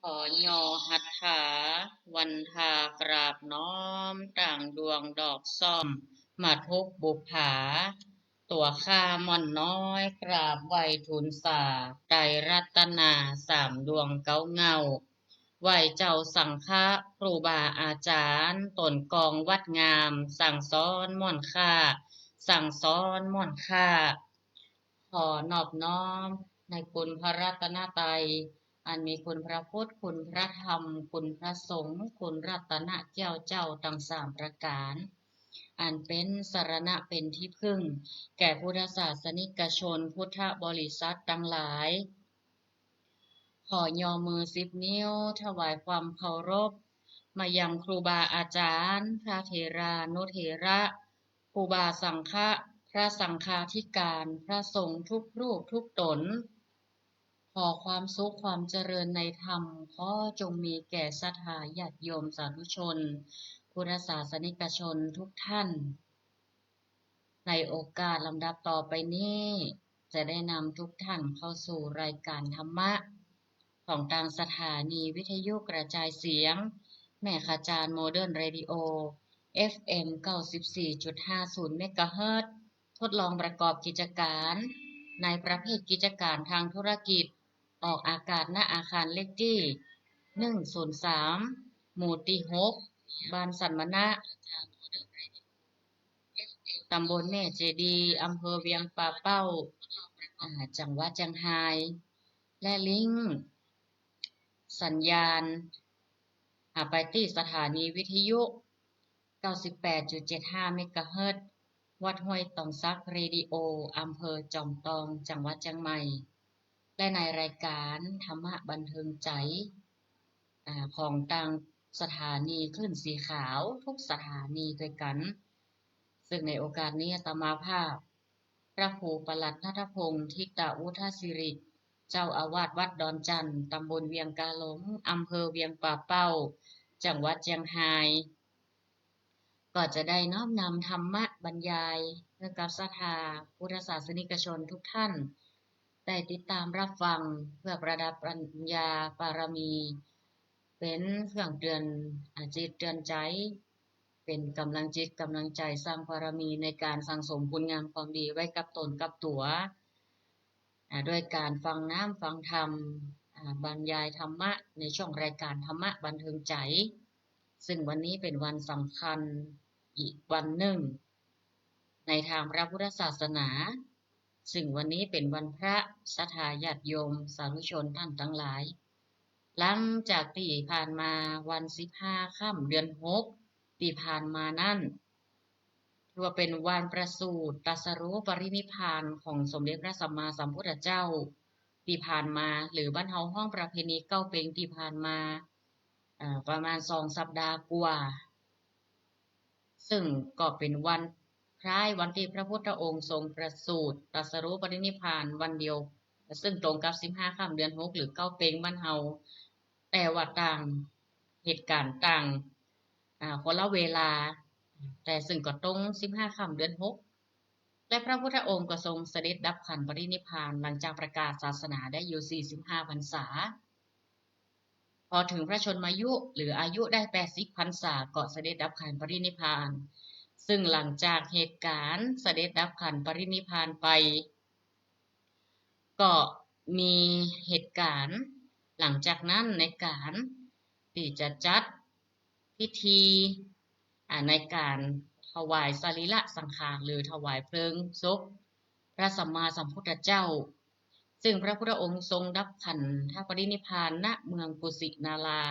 ขอยอหัตถาวันทากราบน้อมต่างดวงดอกซ่อมมาทุกบุปผาตัวข้าม่อนน้อยกราบไหวทูลสาไตรรัตนาสามดวงเก้าเงาไหวเจ้าสังฆะครูบาอาจารย์ตนกองวัดงามสั่งสอนม่อนค่าสั่งสอนม่อนค่าขอนอบน้อมในคุณพระรัตนตรัย อันมีคุณพระพุทธคุณพระธรรมคุณพระสงฆ์คุณรัตนเจ้าเจ้าทั้งสามประการอันเป็นสรณะเป็นที่พึ่งแก่พุทธศาสนิกชนพุทธบริษัททั้งหลายขอยอมือ10 นิ้วถวายความเคารพมายังครูบาอาจารย์พระเถรานุเถระครูบาสังฆะพระสังฆาธิการพระสงฆ์ทุกรูปทุกตน ขอความสุขความเจริญในธรรมขอจงมีแก่ศรัทธาญาติโยมสาธุชนพุทธศาสนิกชนทุกท่านในโอกาสลำดับต่อไปนี้จะได้นำทุกท่านเข้าสู่รายการธรรมะของทางสถานีวิทยุกระจายเสียงแม่ขจารย์โมเดิร์นเรดิโอ FM 94.50เมกะเฮิรตซ์ทดลองประกอบกิจการในประเภทกิจการทางธุรกิจออกอากาศณอาคารเลขที่103หมู่ที่6บ้านสันมณะตำบลแม่เจดีย์อำเภอเวียงป่าเป้าจังหวัดเชียงรายและลิงก์สัญญาณไปที่สถานีวิทยุ 98.75 เมกะเฮิรตซ์วัดห้วยตองซักเรดิโออำเภอจอมตองจังหวัดเชียงใหม่และในรายการธรรมะบันเทิงใจของทางสถานีคลื่นสีขาวทุกสถานีด้วยกันซึ่งในโอกาสนี้อาตมาภาพพระครูประหลัดณัฐพงศ์ทิตอุทศิริเจ้าอาวาสวัดดอนจันทร์ตำบลเวียงกาหลงอำเภอเวียงป่าเป้าจังหวัดเชียงรายก็จะได้น้อมนำธรรมะบรรยายเพื่อกับศรัทธาพุทธศาสนิกชนทุกท่านได้ติดตามรับฟังเพื่อประดับปัญญาบารมี เป็นเครื่องเตือนจิตเตือนใจเป็นกำลังจิตกำลังใจสร้างบารมีในการสั่งสมคุณงามความดีไว้กับตนกับตัวด้วยการฟังน้ำฟังธรรมบรรยายธรรมะในช่องรายการธรรมะบันเทิงใจซึ่งวันนี้เป็นวันสำคัญอีกวันหนึ่งในทางพระพุทธศาสนาซึ่งวันนี้เป็นวันพระศรัทธาญาติโยมสาธุชนท่านทั้งหลายหลังจากที่ผ่านมาวัน15ค่ำเดือน6ที่ผ่านมานั่นถือว่าเป็นวันประสูติตรัสรู้ปรินิพพานของสมเด็จพระสัมมาสัมพุทธเจ้าที่ผ่านมาหรือบ้านเฮาห้องประเพณีเก้าเปงที่ผ่านมาประมาณ2 สัปดาห์กว่าซึ่งก็เป็นวันคล้ายวันที่พระพุทธองค์ทรงประสูติตรัสรู้ปรินิพพานวันเดียวซึ่งตรงกับ15ค่ำเดือน6หรือเก้าเปงบ้านเฮาแต่ว่าต่างเหตุการณ์ต่างคนละเวลาแต่ซึ่งก็ตรง15ค่ำเดือน6และพระพุทธองค์ก็ทรงเสด็จดับขันธ์ปรินิพพานหลังจากประกาศศาสนาได้อยู่45พรรษาพอถึงพระชนมายุหรืออายุได้80พรรษาก็เสด็จดับขันธ์ปรินิพพานซึ่งหลังจากเหตุการณ์เสด็จดับขันธ์ปรินิพพานไปก็มีเหตุการณ์หลังจากนั้นในการที่จะจัดพิธีในการถวายสรีระสังขารหรือถวายเพลิงศพพระสัมมาสัมพุทธเจ้าซึ่งพระพุทธองค์ทรงดับขันธปรินิพพานณเมืองกุสินารา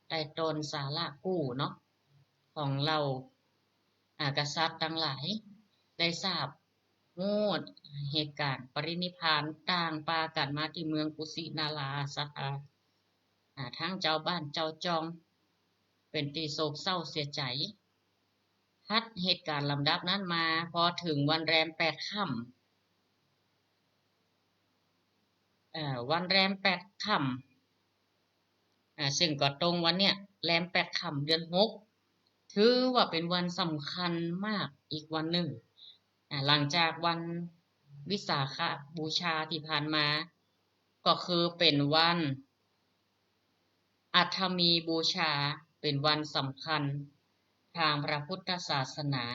ใต้ต้นสาลากู้เนาะของเรากษัตริย์ทั้งหลายได้ทราบโหดเหตุการณ์ปรินิพพานต่างปากันมาที่เมืองกุสินาราสัตทั้งเจ้าบ้านเจ้าจองเป็นตีโศกเศร้าเสียใจทัดเหตุการณ์ลำดับนั้นมาพอถึงวันแรม8ค่ำวันแรม8ค่ำซึ่งก็ตรงวันเนี้ยแรม8ค่ำเดือน6ถือว่าเป็นวันสำคัญมากอีกวันหนึ่งหลังจากวันวิสาขบูชาที่ผ่านมาก็คือเป็นวัน อัฐมีบูชาเป็นวันสำคัญทางพระพุทธศาสนา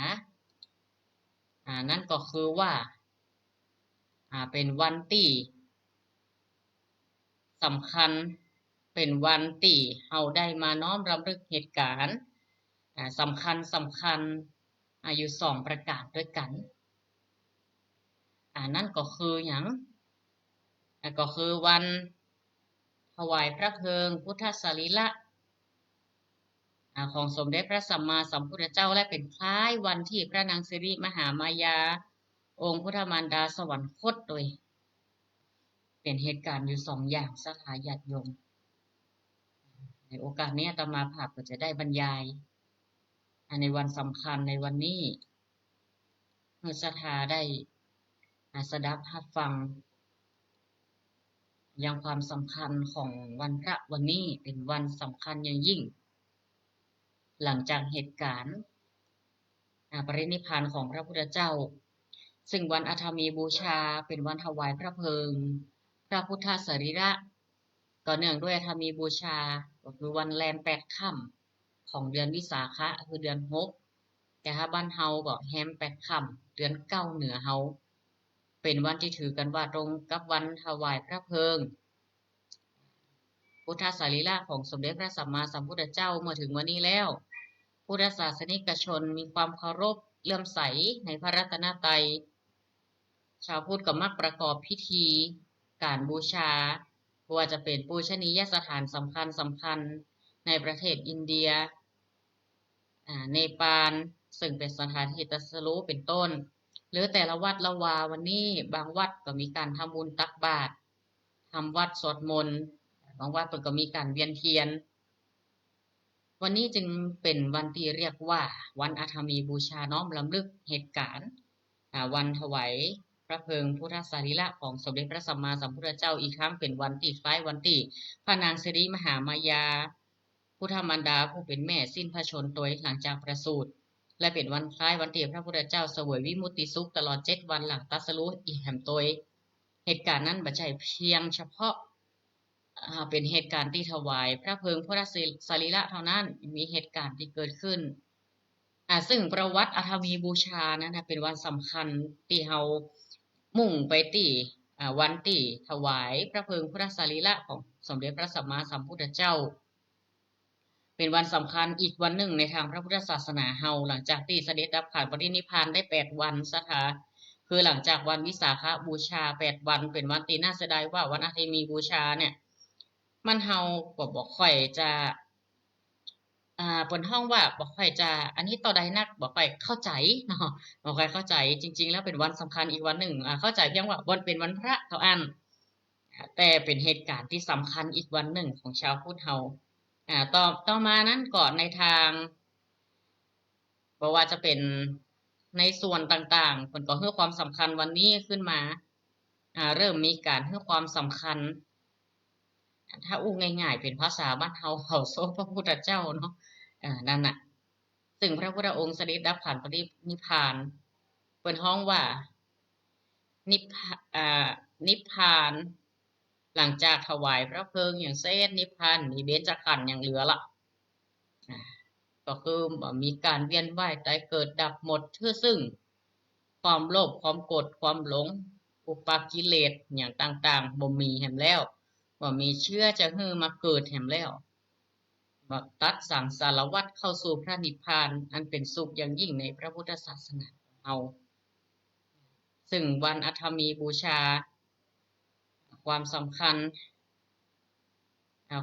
นั่นก็คือว่าเป็นวันที่สำคัญเป็นวันที่เราได้มาน้อมรำลึกเหตุการณ์สำคัญอยู่2ประการด้วยกันนั่นก็คืออย่างก็คือวันถวายพระเพลิงพุทธสรีระของสมเด็จพระสัมมาสัมพุทธเจ้าและเป็นคล้ายวันที่พระนางสิริมหามายาองค์พุทธมารดาสวรรคตโดยเป็นเหตุการณ์อยู่2อย่างสถาญาติโยมในโอกาสนี้อาตมาภาพก็จะได้บรรยายในวันสำคัญในวันนี้เมื่อศรัทธาได้สดับรับฟังยังความสำคัญของวันพระวันนี้เป็นวันสำคัญอย่างยิ่งหลังจากเหตุการณ์ปรินิพพานของพระพุทธเจ้าซึ่งวันอัฐมีบูชาเป็นวันถวายพระเพลิงพระพุทธสรีระก็เนื่องด้วยอัฐมีบูชาก็คือวันแรม8 ค่ำของเดือนวิสาขะคือเดือน6แต่ถ้าบ้านเฮาก็แฮม8 ค่ำเดือน9เหนือเฮาเป็นวันที่ถือกันว่าตรงกับวันถวายพระเพลิงพุทธสรีระของสมเด็จพระสัมมาสัมพุทธเจ้าเมื่อถึงวันนี้แล้วพุทธศาสนิกชนมีความเคารพเลื่อมใสในพระรัตนตรัยชาวพุทธก็มักประกอบพิธีการบูชาว่าจะเป็นปูชนียสถานสำคัญในประเทศอินเดียเนปาลซึ่งเป็นสถานที่ตรัสรู้เป็นต้นหรือแต่ละวัดละวาวันนี้บางวัดก็มีการทำบุญตักบาตรทำวัดสวดมนต์บางวัดก็มีการเวียนเทียนวันนี้จึงเป็นวันที่เรียกว่าวันอัฐมีบูชาน้อมรำลึกเหตุการณ์วันถวายพระเพลิงพุทธสรีระของสมเด็จพระสัมมาสัมพุทธเจ้าอีกครั้งเป็นวันที่คล้ายวันที่พระนางสิริมหามายาพุทธมารดาผู้เป็นแม่สิ้นพระชนม์ตัวหลังจากประสูติและเป็นวันคล้ายวันที่พระพุทธเจ้าเสวยวิมุตติสุขตลอด7 วันหลังตรัสรู้อีกแห่งตัวเหตุการณ์นั้นไม่ใช่เพียงเฉพาะเป็นเหตุการณ์ที่ถวายพระเพลิงพุทธสรีระเท่านั้นมีเหตุการณ์ที่เกิดขึ้นซึ่งประวัติอัฐมีบูชานั้นเป็นวันสำคัญที่เรามุ่งไปที่วันที่ถวายพระเพลิงพุทธสรีระของสมเด็จพระสัมมาสัมพุทธเจ้าเป็นวันสำคัญอีกวันหนึ่งในทางพระพุทธศาสนาเฮาหลังจากที่เสด็จดับขันปรินิพพานได้8 วันสถาคือหลังจากวันวิสาขบูชา8 วันเป็นวันที่น่าเสียดายว่าวันอัฐมีบูชาเนี่ยมันเฮาก็บอกค่อยจะบนห้องว่าบอกค่อยจะอันนี้ต่อใดนักบอกค่อยเข้าใจเนาะบอกค่อยเข้าใจจริงๆแล้วเป็นวันสำคัญอีกวันหนึ่งเข้าใจเพียงว่าวันเป็นวันพระเท่าอันแต่เป็นเหตุการณ์ที่สำคัญอีกวันหนึ่งของชาวพุทธเฮาต่อมานั้นก่อนในทางบอกว่าจะเป็นในส่วนต่างๆคนก็ให้ความสำคัญวันนี้ขึ้นมาเริ่มมีการให้ความสำคัญถ้าอู้ง่ายๆเป็นภาษาบ้านเฮาเขาโซพระพุทธเจ้าเนาะนั่นน่ะซึ่งพระพุทธองค์เสด็จดับขันปรินิพพานเปิ้นฮ้องว่านิพพานหลังจากถวายพระเพลิงอย่างเช่นนิพพานมีเบญจขันธ์อย่างเหลือละก็คือมีการเวียนว่ายตายเกิดดับหมดซึ่งความโลภความโกรธความหลงอุปากิเลสอย่างต่างๆบ่มีแห่งแล้วว่ามีเชื่อจะฮือมาเกิดแห่งแล้วว่าตัดสังสารวัฏเข้าสู่พระนิพพานอันเป็นสุขอย่างยิ่งในพระพุทธศาสนาของเราซึ่งวันอัฐมีบูชาความสำคัญ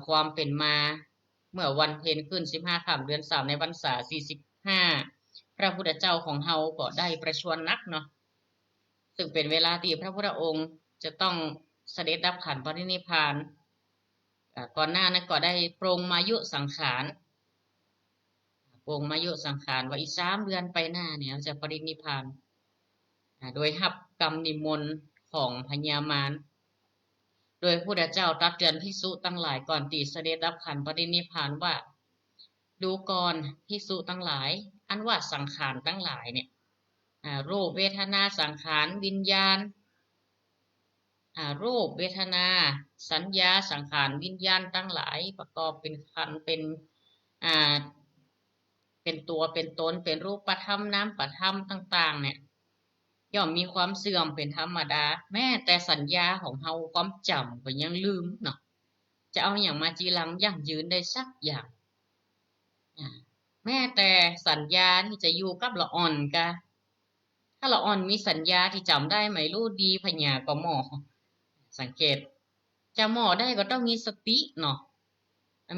ความเป็นมาเมื่อวันเพ็ญขึ้น15 ค่ำเดือน 3ในพรรษา45พระพุทธเจ้าของเฮาก็ได้ประชวรนักเนาะซึ่งเป็นเวลาที่พระพุทธองค์จะต้องเสด็จดับขันปรินิพพานก่อนหน้านั้นก็ได้ปรงมายุสังขารว่าอีก3 เดือนไปหน้าเนี่ยจะปรินิพพานโดยรับกรรมนิมนต์ของพญามารโดยพระพุทธเจ้าตรัสเตือนภิกษุทั้งหลายก่อนที่เสด็จดับขันปรินิพพานว่าดูก่อนภิกษุทั้งหลายอันว่าสังขารทั้งหลายเนี่ยรูปเวทนาสังขารวิญญาณรูปเวทนา สัญญาสังขารวิญญาณทั้งหลายประกอบเป็นขันธ์เป็นอ่าเป็นตัวเป็นตนเป็นรูปธรรมนามธรรมต่างๆเนี่ยย่อมมีความเสื่อมเป็นธรรมดาแม้แต่สัญญาของเฮาความจำก็ยังลืมเนาะจะเอาอย่างมาจีรังยั่งยืนได้สักอย่างแม้แต่สัญญาที่จะอยู่กับละอ่อนกะถ้าละอ่อนมีสัญญาที่จำได้ไหมรู้ดีพญาก็หมอสังเกตจะหมอได้ก็ต้องมีสติเนาะ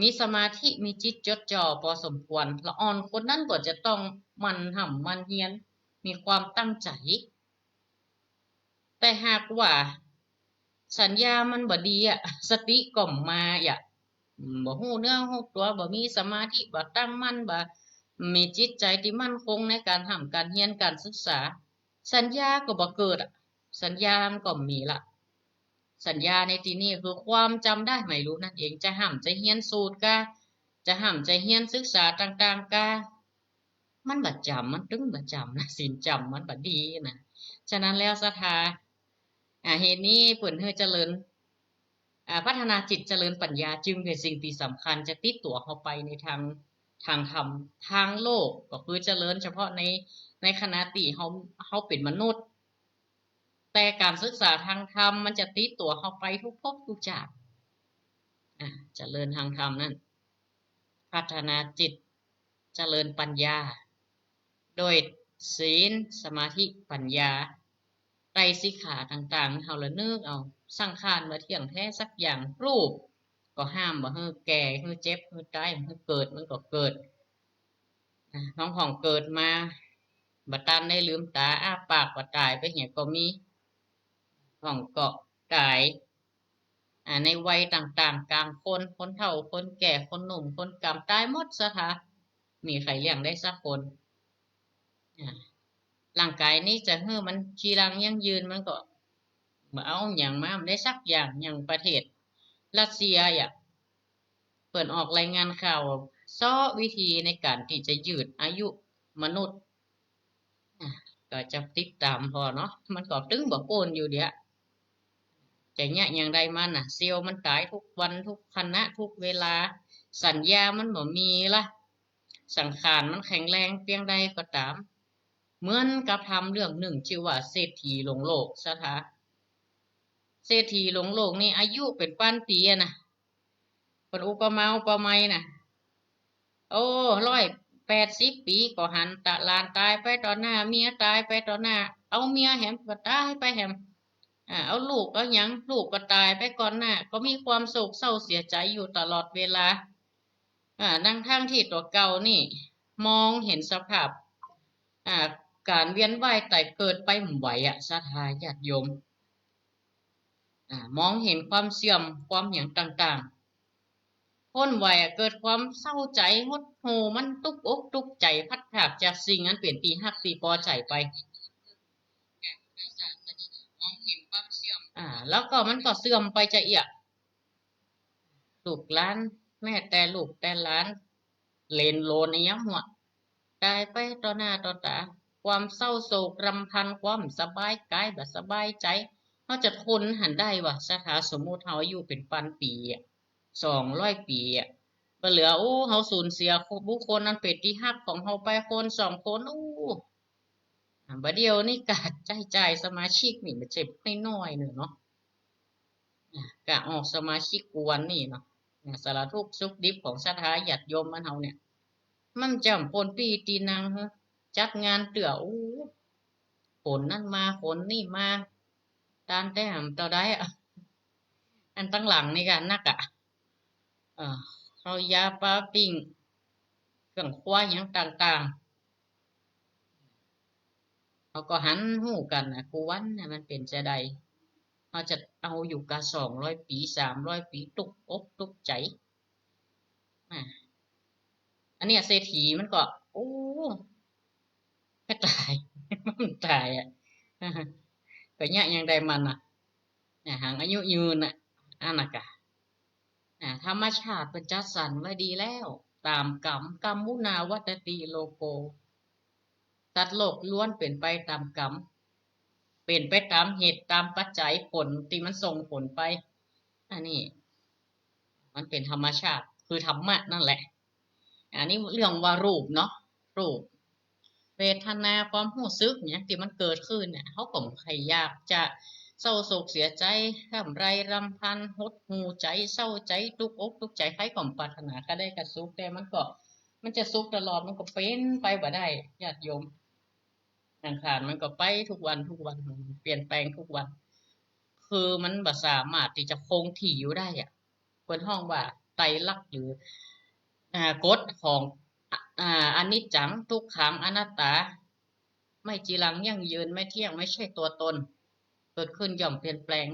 มีสมาธิมีจิตจดจ่อพอสมควรละอ่อนคนนั้นก็จะต้องมันห่ำมันเฮียนมีความตั้งใจแต่หากว่าสัญญามันบ่ดีอ่ะสติก็มาอ่ะบ่ฮู้เนื้อฮู้ตัวบ่มีสมาธิบ่ตั้งมั่นบ่มีจิตใจที่มั่นคงในการทำการเรียนการศึกษาสัญญาก็บ่เกิดอ่ะสัญญามันก็มีละสัญญาในที่นี้คือความจำได้ไม่รู้นั่นเองจะห้ามจะเรียนสูตรกะจะห้ามจะเรียนศึกษาต่างๆกะมันบ่จำมันตึงบ่จำนะศีลจำมันบ่ดีนะฉะนั้นแล้วศรัทธาเหตุนี้เปิ่นเฮอเจริญพัฒนาจิตเจริญปัญญาจึงเป็นสิ่งที่สำคัญจะติดตัวเข้าไปในทางธรรมทางโลกก็คือเจริญเฉพาะในขณะที่เขาเป็นมนุษย์แต่การศึกษาทางธรรมมันจะติดตัวเข้าไปทุกภพทุกชาติเจริญทางธรรมนั่นพัฒนาจิตเจริญปัญญาโดยศีลสมาธิปัญญาไตรสิกขาต่างๆเขาละนึกเอาสังขารมาเที่ยงแท้สักอย่างรูปก็ห้ามบ่ให้แก่ให้เจ็บให้ตายให้เกิดมันก็เกิดน้องของเกิดมาบัดตันได้ลืมตาอ้าปากบัดตายไปเหี่ยก็มีของเกาะกายในวัยต่างๆกลางคนเฒ่าคนแก่คนหนุ่มคนกำตายหมดซะทะมีใครเลี้ยงได้สักคนร่างกายนี้จะให้มันชีรังยั่งยืนมันก็มาเอาอย่างมาได้สักอย่างประเทศรัสเซียเปิดออกรายงานข่าวซ้อวิธีในการที่จะยืดอายุมนุษย์ก็จะติดตามพอเนาะมันก็ตึงบ่โกนอยู่เดียวแต่เนี่ยอย่างใดมันเซลล์มันตายทุกวันทุกขณะทุกเวลาสัญญามันบ่มีละสังขารมันแข็งแรงเพียงใดก็ตามเหมือนกับทำเรื่องหนึ่งชื่อว่าเศรษฐีหลงโลกสถาเศรษฐีหลงโลกนี่อายุเป็นพันปีนะเป็นอุปมาอุปไมยนะโอ้180 ปีก็หันตะลานตายไปต่อหน้าเมียตายไปต่อหน้าเอาเมียแหมก็ตายไปแหมเอาลูกก็ยังลูกก็ตายไปก่อนหน้าก็มีความโศกเศร้าเสียใจอยู่ตลอดเวลาทั้งที่ตัวเก่านี่มองเห็นสภาพการเวียนว่ายแต่เกิดไปไหวศรัทธาญาติโยมมองเห็นความเสื่อมความอย่างต่างๆพ้นไหวเกิดความเศร้าใจหดหู่มันตุกอกตุกใจพัดผากจากสิ่งนั้นเปลี่ยนตีหักตีปอใจไปแล้วก็มันก็เสื่อมไปจะเอียลูกหลานแม่แต่ลูกแต่หลานเลนโลนอย่างหัวตายไปต่อหน้าต่อตาความเศร้าโศกรำพันความสบายกายแบบสบายใจเขาจะทนหันได้วะสถาสมมุติเขาอายุเป็นพันปี200 ปีก็เหลือเขาสูญเสียบุคคลนั้นเป็นที่ฮักของเขาไปคน2 คนบัดเดียวนี่กะจ่ายสมาชิกนี่มันเจ็บไม่น้อยหนึ่งเนาะกะออกสมาชิกกวนนี่เนาะสารทุกข์สุขดิบของศรัทธาญาติโยมมันเฮาเนี่ยมันจำปนปีตีนางจัดงานเตื่อผลนั่นมาผลนี่มาตามแต่มต่อได้อันตั้งหลังนี่กันนักเขายาปลาปิ้งเครื่องครัวอย่างต่างๆเขาก็หันหูกันกูวันเนี่ยมันเป็นจะใดเขาจะเอาอยู่กับ200 ปี300 ปีตุกอกตุกใจอันนี้เศรษฐีมันก็ไม่ตายมันตายก็เนี่ยยังได้มันหางอายุยืนอันนั้นกะธรรมชาติเป็นจัดสรรไว้ดีแล้วตามกรรมมุนาวัตติโลโกสัตว์โลกล้วนเป็นไปตามกรรมเป็นไปตามเหตุตามปัจจัยผลที่มันส่งผลไป อันนี้มันเป็นธรรมชาติคือธรรมะนั่นแหละอันนี้เรื่องว่ารูปเนาะรูปเวทนาความรู้สึกเนี่ยที่มันเกิดขึ้นเนี่ยเขาก็ใครอยากจะเศร้าโศกเสียใจร่ำไรรำพันหดหูใจเศร้าใจทุกอกทุกใจใครก็ปรารถนาก็ได้กระสุขแต่มันจะสุขตลอดมันก็เป็นไปบ่ได้ญาติโยมสังขารมันก็ไปทุกวันทุกวันเปลี่ยนแปลงทุกวันคือมันบ่สามารถที่จะคงที่อยู่ได้อะคนห้องว่าไตรลักษณ์หรือกฎของอนิจจังทุกขังอนัตตาไม่จีรังยั่งยืนไม่เที่ยงไม่ใช่ตัวตนเกิดขึ้นย่อมเปลี่ยนแปลง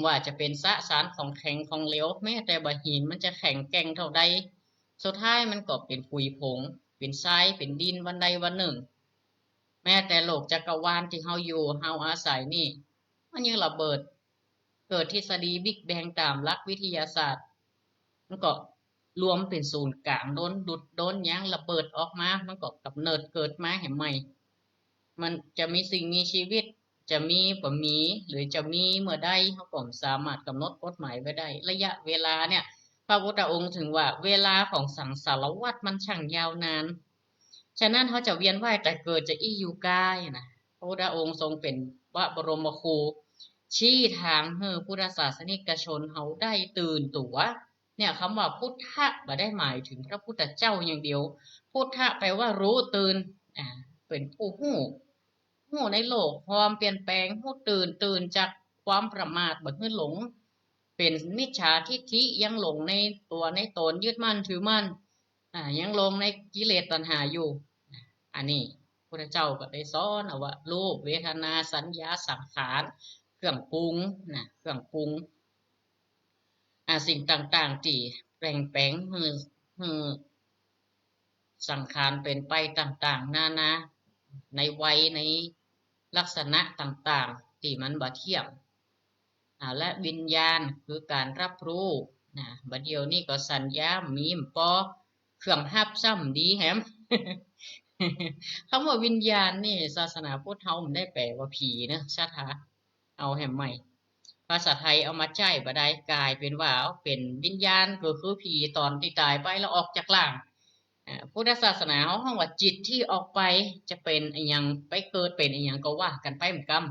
ว่าจะเป็นสสารของแข็งของเหลวแม้แต่บะหินมันจะแข็งแกร่งเท่าใดสุดท้ายมันก็เป็นปุ๋ยผงเป็นทรายเป็นดินวันใดวันหนึ่งแม้แต่โลกจักรวาลที่เฮาอยู่เฮาอาศัยนี่มันยังระเบิดเกิดทฤษฎีบิ๊กแบงตามหลักวิทยาศาสตร์มันก็รวมเป็นศูนย์กลางโดนดุดโดนยั้งระเบิดออกมามันก็กำเนิดเกิดมาแห่งใหม่มันจะมีสิ่งมีชีวิตจะมีบ่มีหรือจะมีเมื่อใดเขาก็สามารถกำหนดกฎหมายไว้ได้ระยะเวลาเนี่ยพระพุทธองค์ถึงว่าเวลาของสังสารวัฏมันช่างยาวนานฉะนั้นเขาจะเวียนว่ายแต่เกิดจะอี้อยู่กายนะพระพุทธองค์ทรงเป็นพระบรมครูชี้ทางให้พุทธศาสนิกชนเขาได้ตื่นตัวเนี่ยคำว่าพุทธะไม่ได้หมายถึงพระพุทธเจ้าอย่างเดียวพุทธะแปลว่ารู้ตื่นเป็นผู้หู้ในโลกความเปลี่ยนแปลงหู้ตื่นจากความประมาทบ่ให้หลงเป็นมิจฉาทิฏฐิยังหลงในตัวในตนยึดมั่นถือมั่นยังหลงในกิเลสตัณหาอยู่อันนี้พระเจ้าก็ได้สอนเอาว่ารูปเวทนาสัญญาสังขารเครื่องปรุงเครื่องปรุงสิ่งต่างๆที่แปลงแปลงฮือสังขารเป็นไปต่างๆนาในวัยในลักษณะต่างๆที่มันบ่เที่ยงและวิญญาณคือการรับรู้บัดเดียวนี่ก็สัญญามีมปอเครื่องฮับซ้ำดีแฮม คำว่าวิญญาณนี่ศาสนาพุทธเฮามันได้แปลว่าผีนะชาถาเอาแหมใหม่ภาษาไทยเอามาใช้บ่ได้กลายเป็นว่าเป็นวิญญาณก็คือผีตอนที่ตายไปแล้วออกจากร่างพุทธศาสนาเขาห้องว่าจิตที่ออกไปจะเป็นอย่างไปเกิดเป็นอย่างก็ว่ากันไปเหมือนกัน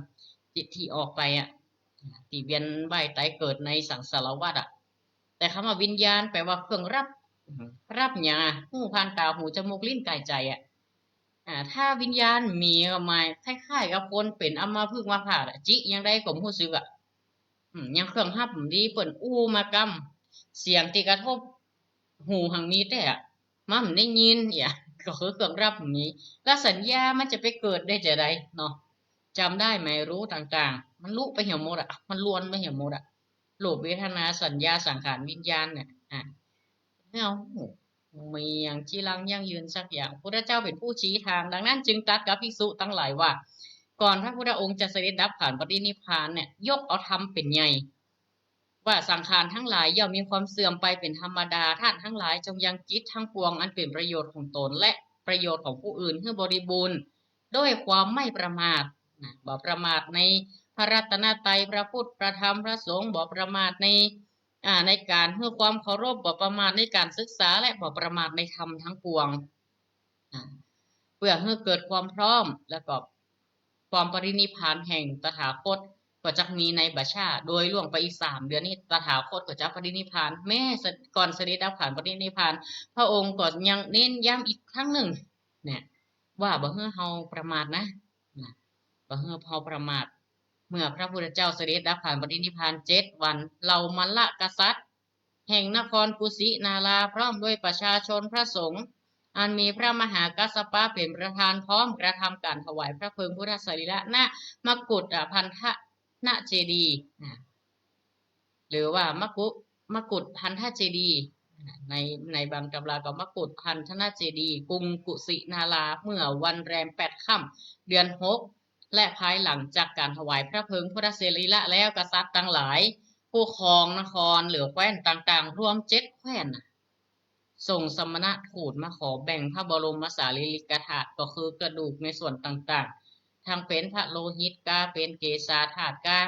จิตที่ออกไปที่เวียนว่ายตายเกิดในสังสารวัฏแต่คำว่าวิญญาณแปลว่าเครื่องรับหยาหูผ่านตาหูจมูกลิ้นกายใจถ้าวิญญาณมีก็หมายคล้ายๆกับคนเป็นอัมพฤกษ์มาผ่าจิยังได้ก็รู้สึกยังเครื่องรับดีเปิ่นอู้มากำเสียงที่กระทบหูหังมีแต่มันได้ยินก็คือเครื่องรับนี้แล้วสัญญามันจะไปเกิดได้จะไดเนาะจำได้ไหมรู้ต่างๆมันรู้ไปเหี่ยวหมดมันล้วนไปเหี่ยวหมดรูปเวทนาสัญญาสังขารวิญญาณเนี่ยไม่เอามีอย่างจีรังยั่งยืนสักอย่างพระเจ้าเป็นผู้ชี้ทางดังนั้นจึงตรัสกับภิกษุทั้งหลายว่าก่อนพระพุทธองค์จะเสด็จดับขันธ์ปรินิพพานเนี่ยยกเอาธรรมเป็นใหญ่ว่าสังขารทั้งหลายย่อมมีความเสื่อมไปเป็นธรรมดาท่านทั้งหลายจงยังจิตทั้งปวงอันเป็นประโยชน์ของตนและประโยชน์ของผู้อื่นให้บริบูรณ์ด้วยความไม่ประมาทบ่ประมาทในพระรัตนตรัยพระพุทธพระธรรมพระสงฆ์บ่ประมาทในการเพื่อความเคารพบ่ประมาทในการศึกษาและบ่ประมาทในธรรมทั้งปวงเพื่อให้เกิดความพร้อมและก็ความปรินิพพานแห่งตถาคตก็จะมีในบัชชาโดยล่วงไปอีก3 เดือนนี้ตถาคตก็จะปรินิพพานแม้ก่อนเสด็จดับขันธ์ปรินิพพานพระองค์ก็ยังเน้นย้ำอีกครั้งหนึ่งเนี่ยว่าบ่ให้เฮาประมาทนะบ่ให้เฮาประมาทเมื่อพระพุทธเจ้าเสด็จดับขันธ์ปรินิพพาน7 วันเรามัลละกษัตริย์แห่งนครกุสินาราพร้อมด้วยประชาชนพระสงฆ์อันมีพระมหากัสสปะเป็นประธานพร้อมกระทำการถวายพระเพลิงพุทธสรีระณมกุฏพันธะณเจดีย์หรือว่ามกุฏพันธะเจดีย์ในบางตำราก็มกุฏพันธะเจดีย์กรุงกุสินาราเมื่อวันแรม8 ค่ำเดือน6และภายหลังจากการถวายพระเพลิงพุทธสรีระแล้วกษัตริย์ทั้งหลายผู้ครองนครหรือแคว้นต่างๆรวม7 แคว้นส่งสมณทูตมาขอแบ่งพระบรมสารีริกธาตุก็คือกระดูกในส่วนต่างๆทั้งเป็นพระโลหิตกาเป็นเกศาธาตุกา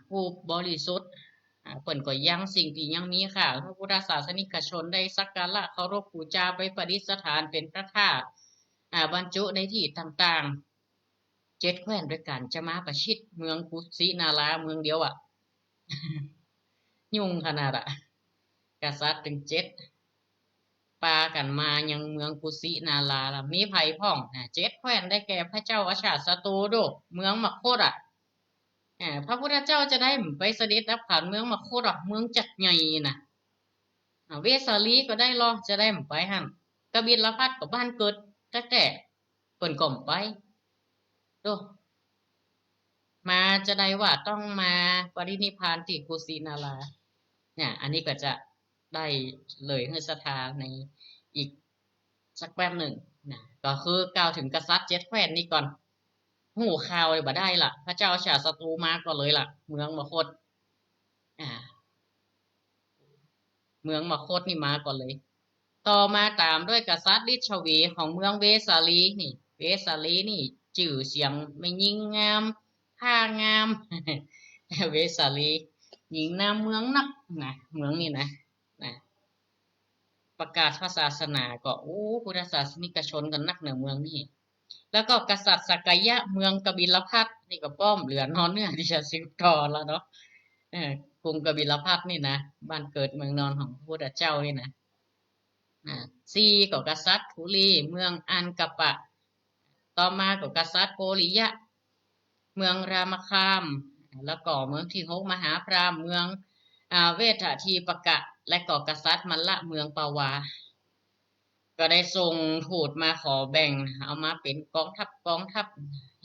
ผู้บริสุทธิ์ เปิ่นก็ยังสิ่งที่ยังมีค่ะพระพุทธศาสนิกชนได้สักการะเคารพบูชาไปประดิษฐานเป็นพระธาตุบรรจุในที่ต่างๆ7แคว้นด้วยกันจะมาประชิดเมืองกุสินาราเมืองเดียวยุ่งขนาดกษัตริย์ถึงปากันมายังเมืองกุสินาราล่ะมีไผพ่อง7แคว้นได้แก่พระเจ้าอาชาติศัตรูโดเมืองมคธพระพุทธเจ้าจะได้ไปเสด็จรับผ่านเมืองมคธเมืองจัดใหญ่นะเวสาลีก็ได้รอจะได้ไปหั่นกบิลพัสกับบ้านเกิดแต่เปิ่นก่อมไปโดมาจะได้ว่าต้องมาปรินิพพานที่กุสินาราเนี่ยอันนี้ก็จะได้เลยให้ศรัทธาในอีกสักแป๊บหนึ่งนะก็คือกล่าวถึงกษัตริย์7แคว้นนี้ก่อนหูข่าวเลยบ่ได้ล่ะพระเจ้าชาติศัตรูมาก็เลยล่ะเมืองมคธอ่าเมืองมคธนี่มาก่อนเลยต่อมาตามด้วยกษัตริย์ฤชวีของเมืองเวสาลีนี่เวสาลีนี่ชื่อเสียงไม่ยิ่งงามผ้างาม เวสาลีหญิงนามเมืองนักนะเมืองนี่นะประกาศพระศาสนาก็พุทธศาสนิกชนกันนักเหนือเมืองนี่แล้วก็กษัตริย์สักยะเมืองกบิลพัสนี่ก็ป้อมเหลือนอนเนื้อที่จะสิบทอแล้วเนาะกรุงกบิลพัสนี่นะบ้านเกิดเมืองนอนของพระพุทธเจ้านี่นะซีก็กษัตริย์ทุลีเมืองอันกปะต่อมาก็กษัตริย์โกริยะเมืองรามคามแล้วก็เมืองที่หกมหาพรามเมืองเวททีปกะและก็กษัตริย์มัลละเมืองปาวาก็ได้ส่งทูตมาขอแบ่งเอามาเป็นกองทัพ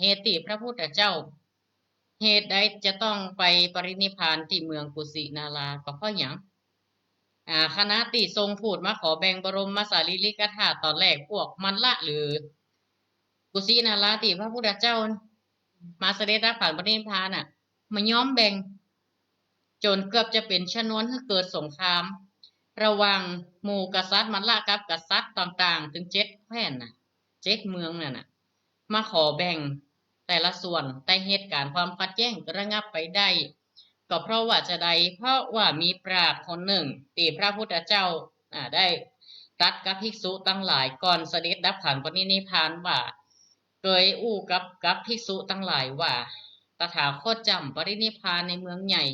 เหตุพระพุทธเจ้าเหตุใดจะต้องไปปรินิพพานที่เมืองกุสินาราก็เพราะอย่างคณะติทรงทูตมาขอแบ่งบรมสารีริกธาตุตอนแรกพวกมัลละหรือกุสินาราติพระพุทธเจ้ามาเสด็จรับผ่านปรินิพพานมาย้อมแบ่งจนเกือบจะเป็นชนวนให้เกิดสงครามระหว่างหมู่กษัตริย์มัลละกับกษัตริย์ต่างๆถึง7แคว้น7เมืองนั่นมาขอแบ่งแต่ละส่วนแต่เหตุการณ์ความขัดแย้งระงับไปได้ก็เพราะว่าจะใดเพราะว่ามีปราชญ์คนหนึ่งที่พระพุทธเจ้าได้ตรัสกับภิกษุตั้งหลายก่อนเสด็จดับขันปรินิพพานว่าเคยอู้กับภิกษุตั้งหลายว่าตถาคตจำปรินิพพานในเมืองใหญ่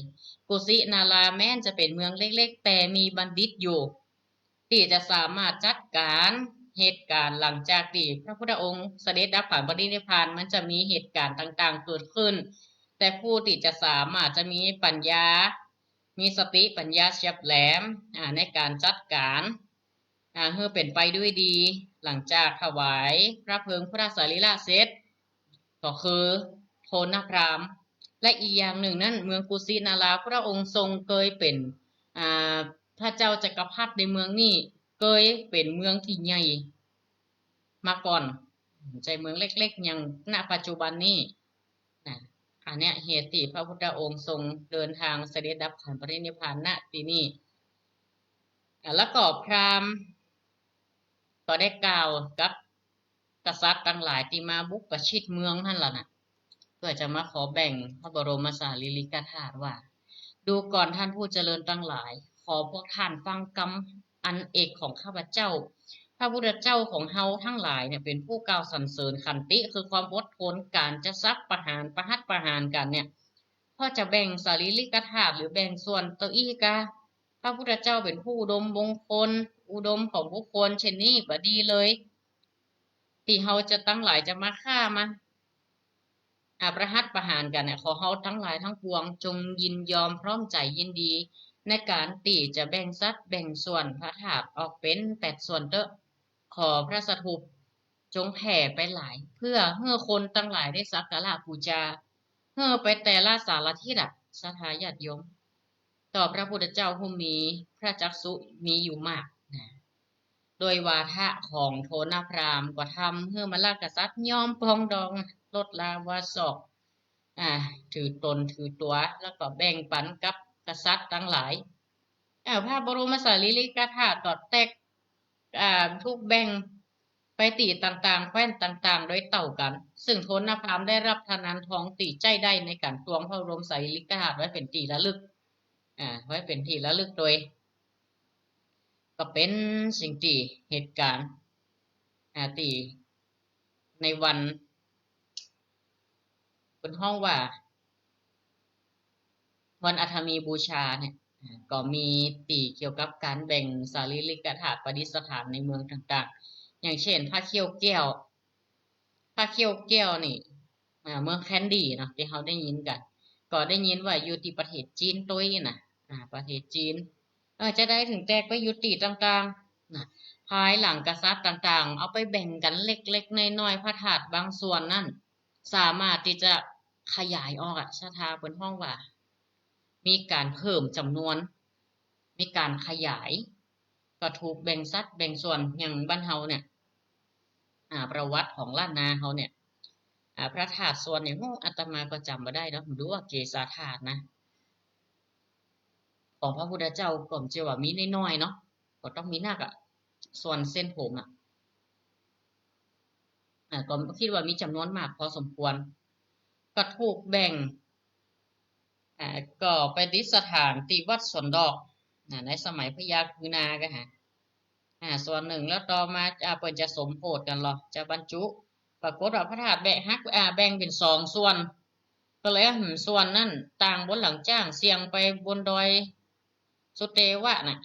กุสินาราแม้นจะเป็นเมืองเล็กๆแต่มีบัณฑิตอยู่ที่จะสามารถจัดการเหตุการณ์หลังจากที่พระพุทธองค์เสด็จดับขันปรินิพพานมันจะมีเหตุการณ์ต่างๆเกิดขึ้นแต่ผู้ที่จะสามารถจะมีปัญญามีสติปัญญาเฉียบแหลมในการจัดการเพื่อเป็นไปด้วยดีหลังจากถวายพระเพลิงพระสรีระเสร็จก็คือโทนพราหมณ์และอีกอย่างหนึ่งนั่นเมืองกุสินาราพระองค์ทรงเคยเป็นพระเจ้าจักรพรรดิในเมืองนี้เคยเป็นเมืองที่ใหญ่มาก่อนใจเมืองเล็กๆอย่างณปัจจุบันนี้อันเนี้ยเหตุที่พระพุทธองค์ทรงเดินทางเสด็จดับขันปรินิพพานณที่นี้แล้วก็พราหมณ์ก็ได้กล่าวกับกษัตริย์ทั้งหลายที่มาบุกประชิดเมืองนั่นแหละนะเพื่อจะมาขอแบ่งพระบรมสารีริกธาตุว่าดูก่อนท่านผู้เจริญทั้งหลายขอพวกท่านฟังคำอันเอกของข้าพเจ้าพระพุทธเจ้าของเฮาทั้งหลายเนี่ยเป็นผู้กล่าวสรรเสริญขันติคือความอดทนการจะซักประหารประหารกันเนี่ยพอจะแบ่งสารีริกธาตุหรือแบ่งส่วนตัวอีกาพระพุทธเจ้าเป็นผู้อุดมมงคลอุดมของบุคคลเช่นนี้บ่ดีเลยที่เฮาจะตั้งหลายจะมาฆ่ามาประหารกันเนี่ยขอเฮาทั้งหลายทั้งปวงจงยินยอมพร้อมใจยินดีในการที่จะแบ่งสัดแบ่งส่วนพระธาตุออกเป็น8ส่วนเตอะขอพระสถูปจงแผ่ไปหลายเพื่อให้คนตั้งหลายได้สักการะบูชาเพื่อไปแต่ละสารทิศศรัทธาญาติโยมต่อพระพุทธเจ้าผู้มีพระจักษุมีอยู่มากโดยวาทะของโทนพราหมณ์ก็ทำเพื่อมาลากษัตริย์ยอมปองดองลดลาวาศอกถือตนถือตัวแล้วก็แบ่งปันกับกษัตริย์ทั้งหลายพระบรมสารีริกธาตุก็แตกทุกแบ่งไปตีต่างๆแคว้นต่างๆโดยเต่ากันซึ่งโทนพราหมณ์ได้รับทานันทองตีใจได้ในการตวงพระบรมสารีริกธาตุไว้เป็นตีระลึก ไว้เป็นที่ระลึกโดยก็เป็นสิ่งที่เหตุการณ์ที่ในวันบนห้องว่าวันอาถมีบูชาเนี่ยก็มีตีเกี่ยวกับการแบ่งสารีริกธาตุประดิษฐานในเมืองต่างๆอย่างเช่นพระเขี้ยวแก้วนี่เมืองแคนดีเนาะที่เขาได้ยินกันก็ได้ยินว่าอยู่ที่ประเทศจีนตัวนี้นะประเทศจีนจะได้ถึงแตกไปยุติต่างๆนะภายหลังกษัตริย์ต่างๆเอาไปแบ่งกันเล็กๆน้อยๆพระธาตุบางส่วนนั่นสามารถที่จะขยายออกชะทาเป็นห้องว่ามีการเพิ่มจำนวนมีการขยายก็ถูกแบ่งสัดแบ่งส่วนอย่างบ้านเฮาเนี่ยประวัติของล้านนาเขาเนี่ยพระธาตุส่วนเนี่ยอาตมาก็จำมาได้เนาะดูว่าเกศาธาตุนะของพระพุทธเจ้าก่อนเจว่ามีน้อยๆเนาะก็ต้องมีนักส่วนเส้นผมก็คิดว่ามีจำนวนมากพอสมควรก็ถูกแบ่งก็ไปดิสถานที่วัดสวนดอกในสมัยพญาคืนาก็ส่วนหนึ่งแล้วต่อมาเปิดจะสมโพธิกันหรอจะบรรจุปรากฏว่าพระธาตุแบ่งฮักแบ่งเป็น2 ส่วนก็เลยส่วนนั่นต่างบนหลังจ้างเสียงไปบนดอยสุเทวะน่ะ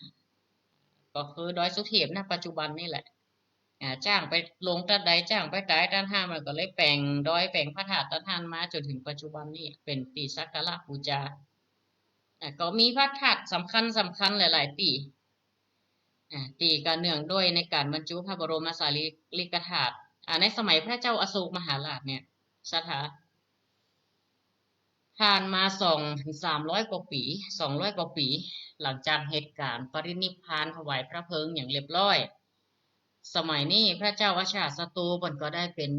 ก็คือดอยสุเทพนะปัจจุบันนี่แหละจ้างไปลงตัดใดจ้างไปตายด้านห้ามันก็เลยแปลงดอยแปลงพระธาตุด้านห้ามาจนถึงปัจจุบันนี้เป็นตีสักการะบูชาก็มีพระธาตุสำคัญหลายๆตีก็เนื่องด้วยในการบรรจุพระบรมสารีริกธาตุในสมัยพระเจ้าอโศกมหาราชเนี่ยสถานผ่านมา200-300 กว่าปี200 กว่าปี หลังจากเหตุการณ์ปรินิพพานถวายพระเพลิงอย่างเรียบร้อยสมัยนี้พระเจ้าอาชาติศัตรูบนก็ได้เป็น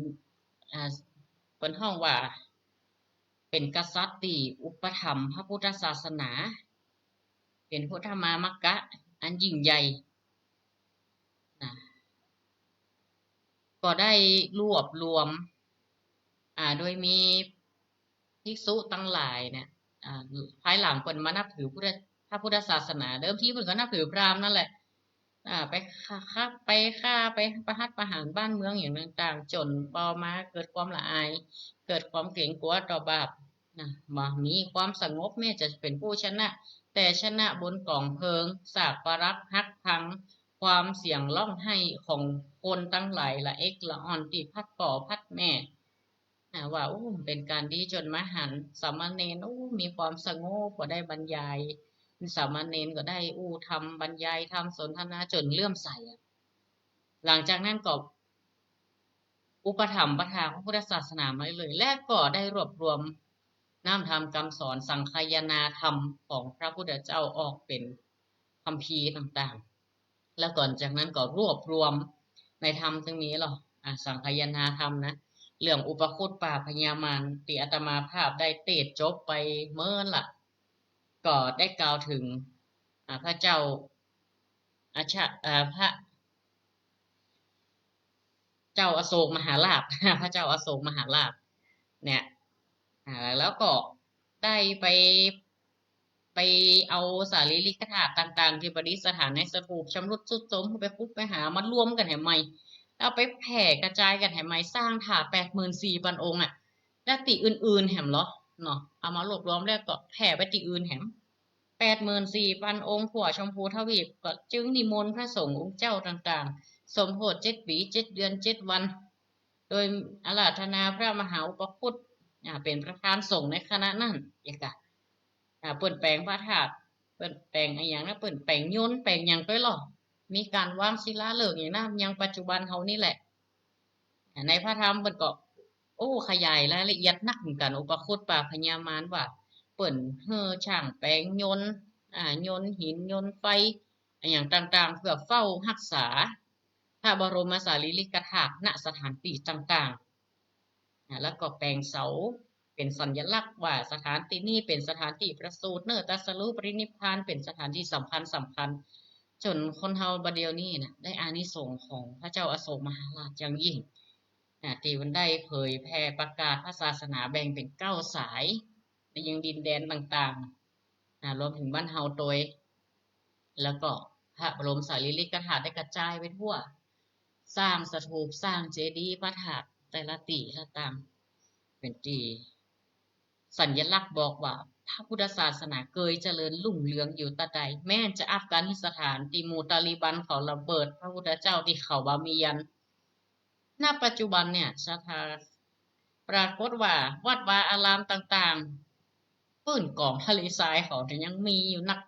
เป็นห้องว่าเป็นกษัตริย์ที่อุปถัมภ์พระพุทธศาสนาเป็นพุทธมามกะอันยิ่งใหญ่ก็ได้รวบรวมโดยมีภิกษุตั้งหลายเนี่ยภายหลังคนมานับถือพระพุทธศาสนาเดิมทีเพิ่นก็นับถือพราหมณ์นั่นแหละไปฆ่าไปประหัตประหารบ้านเมืองอย่างต่างๆจนต่อมาเกิดความละอายเกิดความเกรงกลัวต่อบาปมามีความสงบแม้จะเป็นผู้ชนะ แต่ชนะบนกองเพลิงสากปรักฮักพังความเสียงร้องไห้ของคนตั้งหลายละเอกละอ่อนที่พัดก่อพัดแม่ว่าเป็นการดีจนมหันสามเณรมีความสงบก็ได้บรรยายสามเณรก็ได้ทำบรรยายทำสนทนาจนเลื่อมใสหลังจากนั้นก็อุปถัมภ์ประทานพระพุทธศาสนามาเลยและก็ได้รวบรวมน้ำธรรมคำสอนสังคายนาธรรมของพระพุทธเจ้าออกเป็นคัมภีร์ต่างๆแล้วก่อนจากนั้นก็รวบรวมในธรรมตรงนี้หรอสังคายนาธรรมนะเรื่องอุปคุตป่าพญามารที่อาตมาภาพได้เตจจบไปเมื่อละก็ได้กล่าวถึงพระเจ้าพระเจ้าอโศกมหาราชพระเจ้าอโศกมหาราชเนี่ยแล้วก็ได้ไปเอาสารีริกธาตุต่างๆที่ประดิษฐานในสถูปชำรุดทรุดโทรมไปปุ๊บไปหามารวมกันให้ใหม่เอาไปแผ่กระจายกันให้ใหม่สร้างถาด84,000 องค์และติอื่นๆแหมเหรอเนาะเอามารวบรวมแล้วก็แผ่ไปติอื่นแหม84,000 องค์ผัวชมพูทวีปก็จึงนิมนต์พระสงฆ์องค์เจ้าต่างๆสมโภช7 ปี 7 เดือน 7 วันโดยอาราธนาพระมหาอุปคุตเป็นประธานสงฆ์ในคณะนั่นอย่างกะเปิ่นแปลงพระธาตุเปิ่นแปลงอย่างนั้นเปิ่นแปลงยนต์แปลงอย่างไปหรอมีการวางศิลาฤกษ์อย่างนั้นยังปัจจุบันเขานี่แหละในพระธรรมเปิ่นก็ขยายรายละเอียดนักเหมือนกันอุปคุตป่าพญามารว่าเปิ่นช่างแปลงยนต์ยนต์หินยนต์ไฟอย่างต่างๆเพื่อเฝ้ารักษาพระบรมสารีริกธาตุณสถานที่ต่างๆแล้วก็แปลงเสาเป็นสัญลักษณ์ว่าสถานที่นี้เป็นสถานที่ประสูติเนตรัสรู้ปรินิพพานเป็นสถานที่สำคัญจนคนเฮาบัดเดียวนี้นะได้อานิสงส์ของพระเจ้าอโศกมหาราชอย่างยิ่งที่มันได้เผยแผ่ประกาศพระศาสนาแบ่งเป็น9 สายในยังดินแดนต่าง รวมถึงบ้านเฮาโดยแล้วก็พระบรมสารีริกธาตุได้กระจายไปทั่วสร้างสถูปสร้างเจดีย์พระธาตุแต่ละตีละตามเป็นตีสัญลักษณ์บอกว่าพระพุทธศาสนาเกยเจริญรุ่งเรืองอยู่ตะใดแม้จะอัฟกานิสถานตีมูตาลิบันเขาระเบิดพระพุทธเจ้าที่เขาบามียันณปัจจุบันเนี่ยสถาปรากฏว่าวัดวาอารามต่างๆปื้นกองทะเลทรายเขาแต่ยังมีอยู่นัก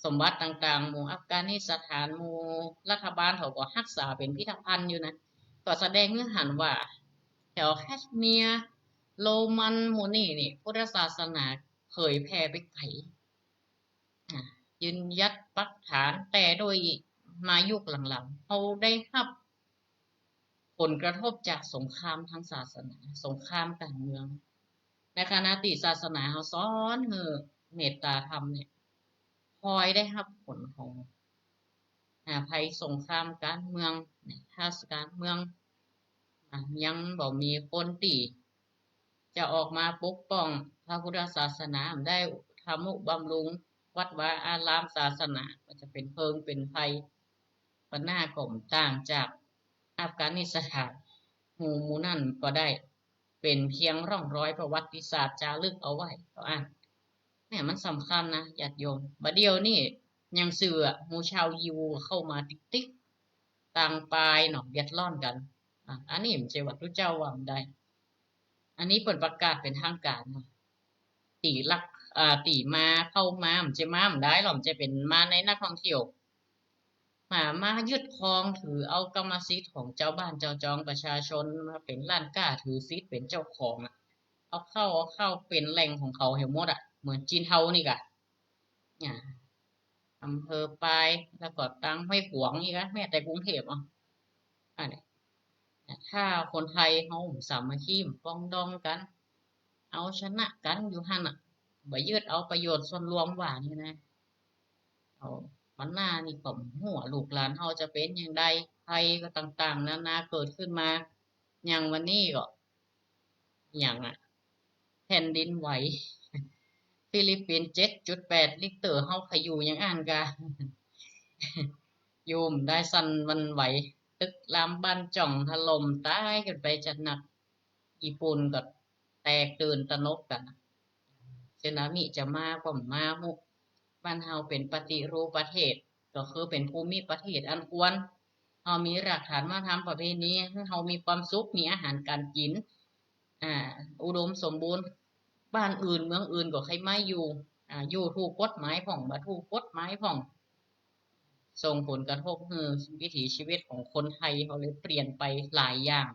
สมบัติต่างๆหมู่อัฟกานิสถานหมู่รัฐบาลเขาก็รักษาเป็นพิพิธภัณฑ์อยู่นะก็แสดงให้เห็นว่าแถวแคชเมียร์โรมันหมู่นี่พุทธศาสนาเผยแผ่ไปไกลยืนยัดปักฐานแต่โดยมายุคหลังๆเขาได้รับผลกระทบจากสงครามทางศาสนาสงครามการเมืองในขณะที่ศาสนาเขาสอนเมตตาธรรมเนี่ยคอยได้รับผลของภัยสงครามการเมืองถ้าการเมืองยังบอกมีคนตีจะออกมาปกป้องพระพุทธศาสนาได้ทำนุบำรุงวัดวาอารามศาสนาก็จะเป็นเพลิงเป็นไฟปัญหาข่มต่างจากอัฟกานิสถานหมู่นั่นก็ได้เป็นเพียงร่องรอยประวัติศาสตร์จารึกเอาไว้ก็เนี่ยมันสำคัญนะญาติโยมบัดเดียวนี่ยังเสือหมู่ชาวยิวเข้ามาติ๊กต่างปลายเนาะเบียดร้อนกันอันนี้มันเจวัดรู้เจ้าว่าได้อันนี้เปิดประกาศเป็นทางการเนาะตีลักตีมาเข้ามามันจะมามันได้หรอมันจะเป็นมาในนักท่องเที่ยวมายึดครองถือเอากรรมสิทธิ์ของเจ้าบ้านเจ้าจองประชาชนมาเป็นล้านกล้าถือสิทธิ์เป็นเจ้าของเอาเข้าเป็นแหล่งของเขาเห็นหมดเหมือนจีนเทานี่กะเนี่ยอำเภอปลายแล้วก็ตั้งห้วยขวางนี่กะแม้แต่กรุงเทพอันนี้ถ้าคนไทยเขาสามัคคีปองดองกัน เอาชนะกันอยู่หั่นบ่ยืดเอาประโยชน์ส่วนรวมว่านี่นะเอามันหน้านี่ผมหัวลูกหลานเฮาจะเป็นอย่างใดภัยก็ต่างๆนานาเกิดขึ้นมาอย่างวันนี้ก็อย่างแผ่นดินไหวฟิลิปปินส์7.8ริกเตอร์เฮาขอยู่ยังอ่านกะยูมได้สั่นวันไหวตึกรามบ้านจ่องถล่มตายกันไปจัดหนักญี่ปุ่นก็แตกตื่นตระหนกกันสึนามิจะมาก็มามุกบ้านเฮาเป็นปฏิรูปประเทศก็คือเป็นภูมิประเทศอันควรเฮามีหลักฐานมาทำประเพณีให้เฮามีความสุขมีอาหารการกินอุดมสมบูรณ์บ้านอื่นเมืองอื่นก็ใครไม่อยู่อยู่ถูกกฎหมายผ่องบ่ถูกกฎหมายผ่องส่งผลกระทบคือวิถีชีวิตของคนไทยเขาเลยเปลี่ยนไปหลายอย่าง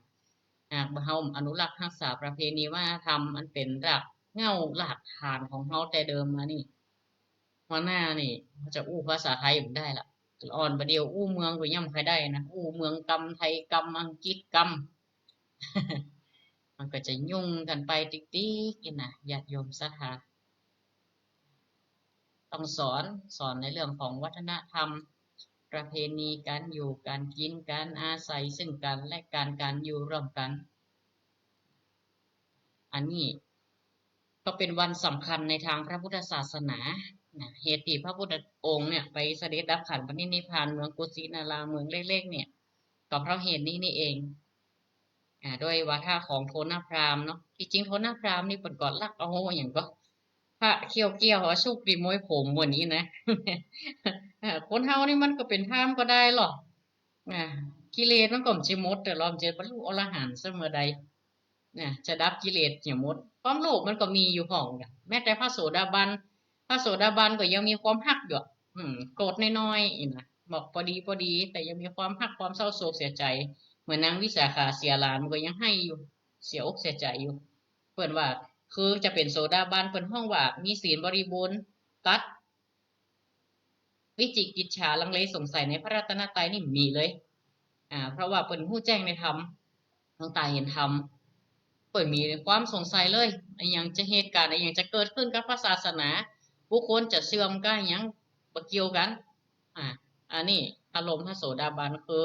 เฮาอนุรักษ์รักษาประเพณีวัฒนธรรมมันเป็นรากเหง้าหลักฐานของเฮาแต่เดิมมานี่หัวหน้านี่เขาจะอู้ภาษาไทยผมได้ละอ่อนประเดียวอู้เมืองก็ย่ำใครได้นะอู้เมืองกำไทยกำอังกฤษกำมันก็จะยุ่งกันไปติ๊กๆนะญาติโยมศรัทธาต้องสอนในเรื่องของวัฒนธรรมประเพณีการอยู่การกินการอาศัยซึ่งกันและการอยู่ร่วมกันอันนี้ก็เป็นวันสำคัญในทางพระพุทธศาสนาเหตุที่พระพุทธองค์เนี่ยไปเสด็จดับขันปรินิพพานเมืองกุสินาราเมืองเล็กๆเนี่ยก็เพราะเหตุนี้นี่เองด้วยวาทะของโทนพราหมณ์เนาะที่จริงโทนพราหมณ์นี่เป็นก่อนลักเอาอย่างก็พระเกี่ยวสุกปีมวยผมวันนี้นะคนเฮานี่มันก็เป็นพราหมณ์ก็ได้หรอกกิเลสมันก็จิมดแต่เราจะบรรลุอรหันต์เสมอใดจะดับกิเลสอย่ามดความโลภมันก็มีอยู่ของแม้แต่พระโสดาบันก็ยังมีความหักอยู่โกรธน้อยๆนะบอกพอดีแต่ยังมีความหักความเศร้าโศกเสียใจเหมือนนางวิสาขาเสียหลานมันก็ยังให้อยู่เสียอกเสียใจอยู่เปิ่นว่าคือจะเป็นโสดาบันเปิ่นห้องว่ามีศีลบริบูรณ์ตัดวิจิกิจฉาลังเลสงสัยในพระรัตนตรัยนี่มีเลยเพราะว่าเปิ่นผู้แจ้งในธรรมดวงตาเห็นธรรมเปิดมีความสงสัยเลยอย่างจะเหตุการณ์อย่างจะเกิดขึ้นกับพระศาสนาผู้คนจะเสื่อมก็ยังประเกี่ยวกันอันนี้อารมณ์พระโสดาบันคือ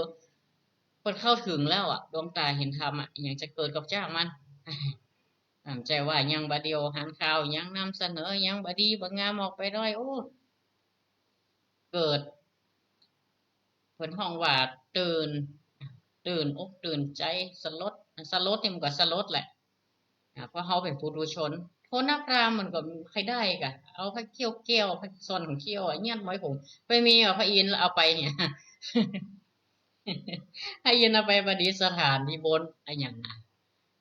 เปิดเข้าถึงแล้วดวงตาเห็นธรรมอย่างจะเกิดกับเจ้ามัน ใจว่ายังบะเดียวหันข่าวยังนำเสนอยังบะดีบะงามออกไปด้อยโอ้เกิดเพิ่นห้องว่าตื่นอกตื่นใจสลดนี่มันก็สลดแหละเพราะเขาเป็นปุถุชนโทษนักพราหมณ์มันก็ใครได้กะเอาพระเกี้ยวแก้วพระซอนของเกี้ยวเงี้ยไว้ผมไปมีพระอินทร์เอาไปเนี่ยให้ยินเอาไปประดิษฐานที่บนอะไรอย่างนั้น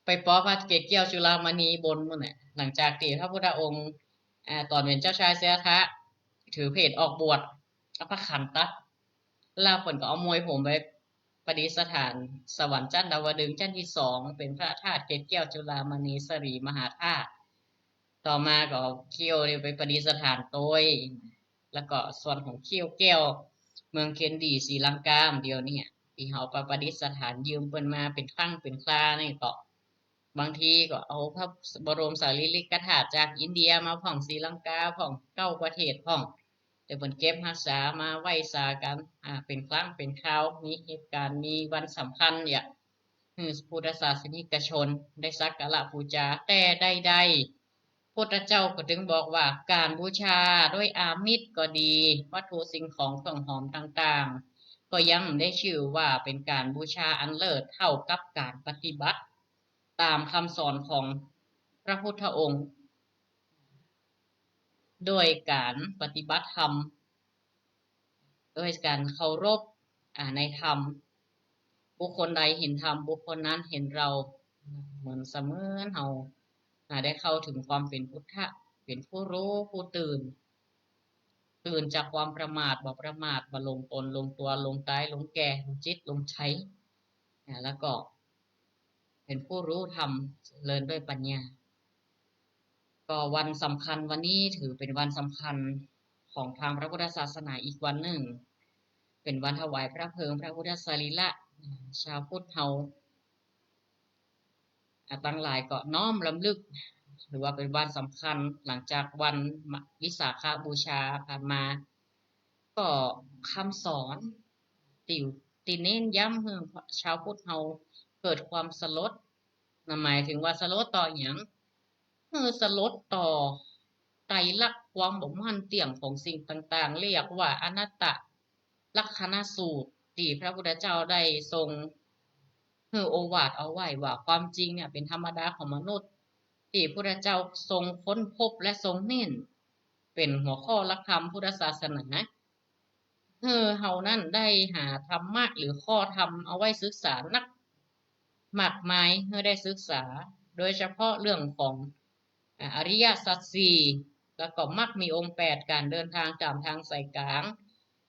ไปป้อพระเกศแก้วจุฬามณีบนมันเนี่ยหลังจากที่พระพุทธองค์ตอนเป็นเจ้าชายสิทธัตถะถือเพศออกบวชพระขันตะลาคนก็เอามวยผมไปประดิษฐานสวรรค์ชั้นดาวดึงส์ชั้นที่2เป็นพระธาตุเกศแก้วจุฬามณีสรีมหาธาตุต่อมาก็เขี้ยวไปประดิษฐานโตยแล้วก็ส่วนของเขี้ยวแก้วเมืองเคนดีศรีลังกาเดียวนี่ที่เขาประดิษฐานยืมเปิ้นมาเป็นครั้งเป็นครานี่ก็บางทีก็เอาพระบรมสารีริกธาตุจากอินเดียมาพ่องศรีลังกาพ่อง9ประเทศพ่องแต่เพิ่นเก็บรักษามาไว้สากันเป็นครั้งเป็นคราวมีเหตุการณ์มีวันสำคัญเนี่ยพุทธศาสนิกชนได้สักการะบูชาแต่ใดๆพุทธเจ้าก็ถึงบอกว่าการบูชาด้วยอามิตรก็ดีวัตถุสิ่งของเครื่องหอมต่างๆก็ยังได้ชื่อว่าเป็นการบูชาอันเลิศเท่ากับการปฏิบัติตามคำสอนของพระพุทธองค์โดยการปฏิบัติธรรมโดยการเคารพในธรรมบุคคลใดเห็นธรรมบุคคลนั้นเห็นเราเหมือนเสมือนเราได้เข้าถึงความเป็นพุทธะเป็นผู้รู้ผู้ตื่นจากความประมาทบ่ประมาทบ่ลงตนลงตัวลงกายลงแก่ลงจิตลงใช้แล้วก็เป็นผู้รู้ธรรมเลินด้วยปัญญาก็วันสำคัญวันนี้ถือเป็นวันสำคัญของทางพระพุทธศาสนาอีกวันหนึ่งเป็นวันถวายพระเพลิงพระพุทธสรีระชาวพุทธเฮาตั้งหลายก็น้อมรำลึกหรือว่าเป็นวันสำคัญหลังจากวันวิสาขบูชาผ่านมาก็คำสอนติเน้นย้ำให้ชาวพุทธเฮาเกิดความสลดหมายถึงว่าสลดต่ออย่างสลดต่อไตรลักษณ์ความบ่มั่นเตี่ยงของสิ่งต่างๆเรียกว่าอนัตตลักขณสูตรที่พระพุทธเจ้าได้ทรงโอวาทเอาไว้ว่าความจริงเนี่ยเป็นธรรมดาของมนุษย์ที่พระพุทธเจ้าทรงค้นพบและทรงเน้นเป็นหัวข้อหลักธรรมพุทธศาสนาเฮานั่นได้หาธรรมะหรือข้อธรรมเอาไว้ศึกษานักมากมายได้ศึกษาโดยเฉพาะเรื่องของอริยสัจสี่แล้วก็มรรคมีองค์8การเดินทางตามทางสายกลาง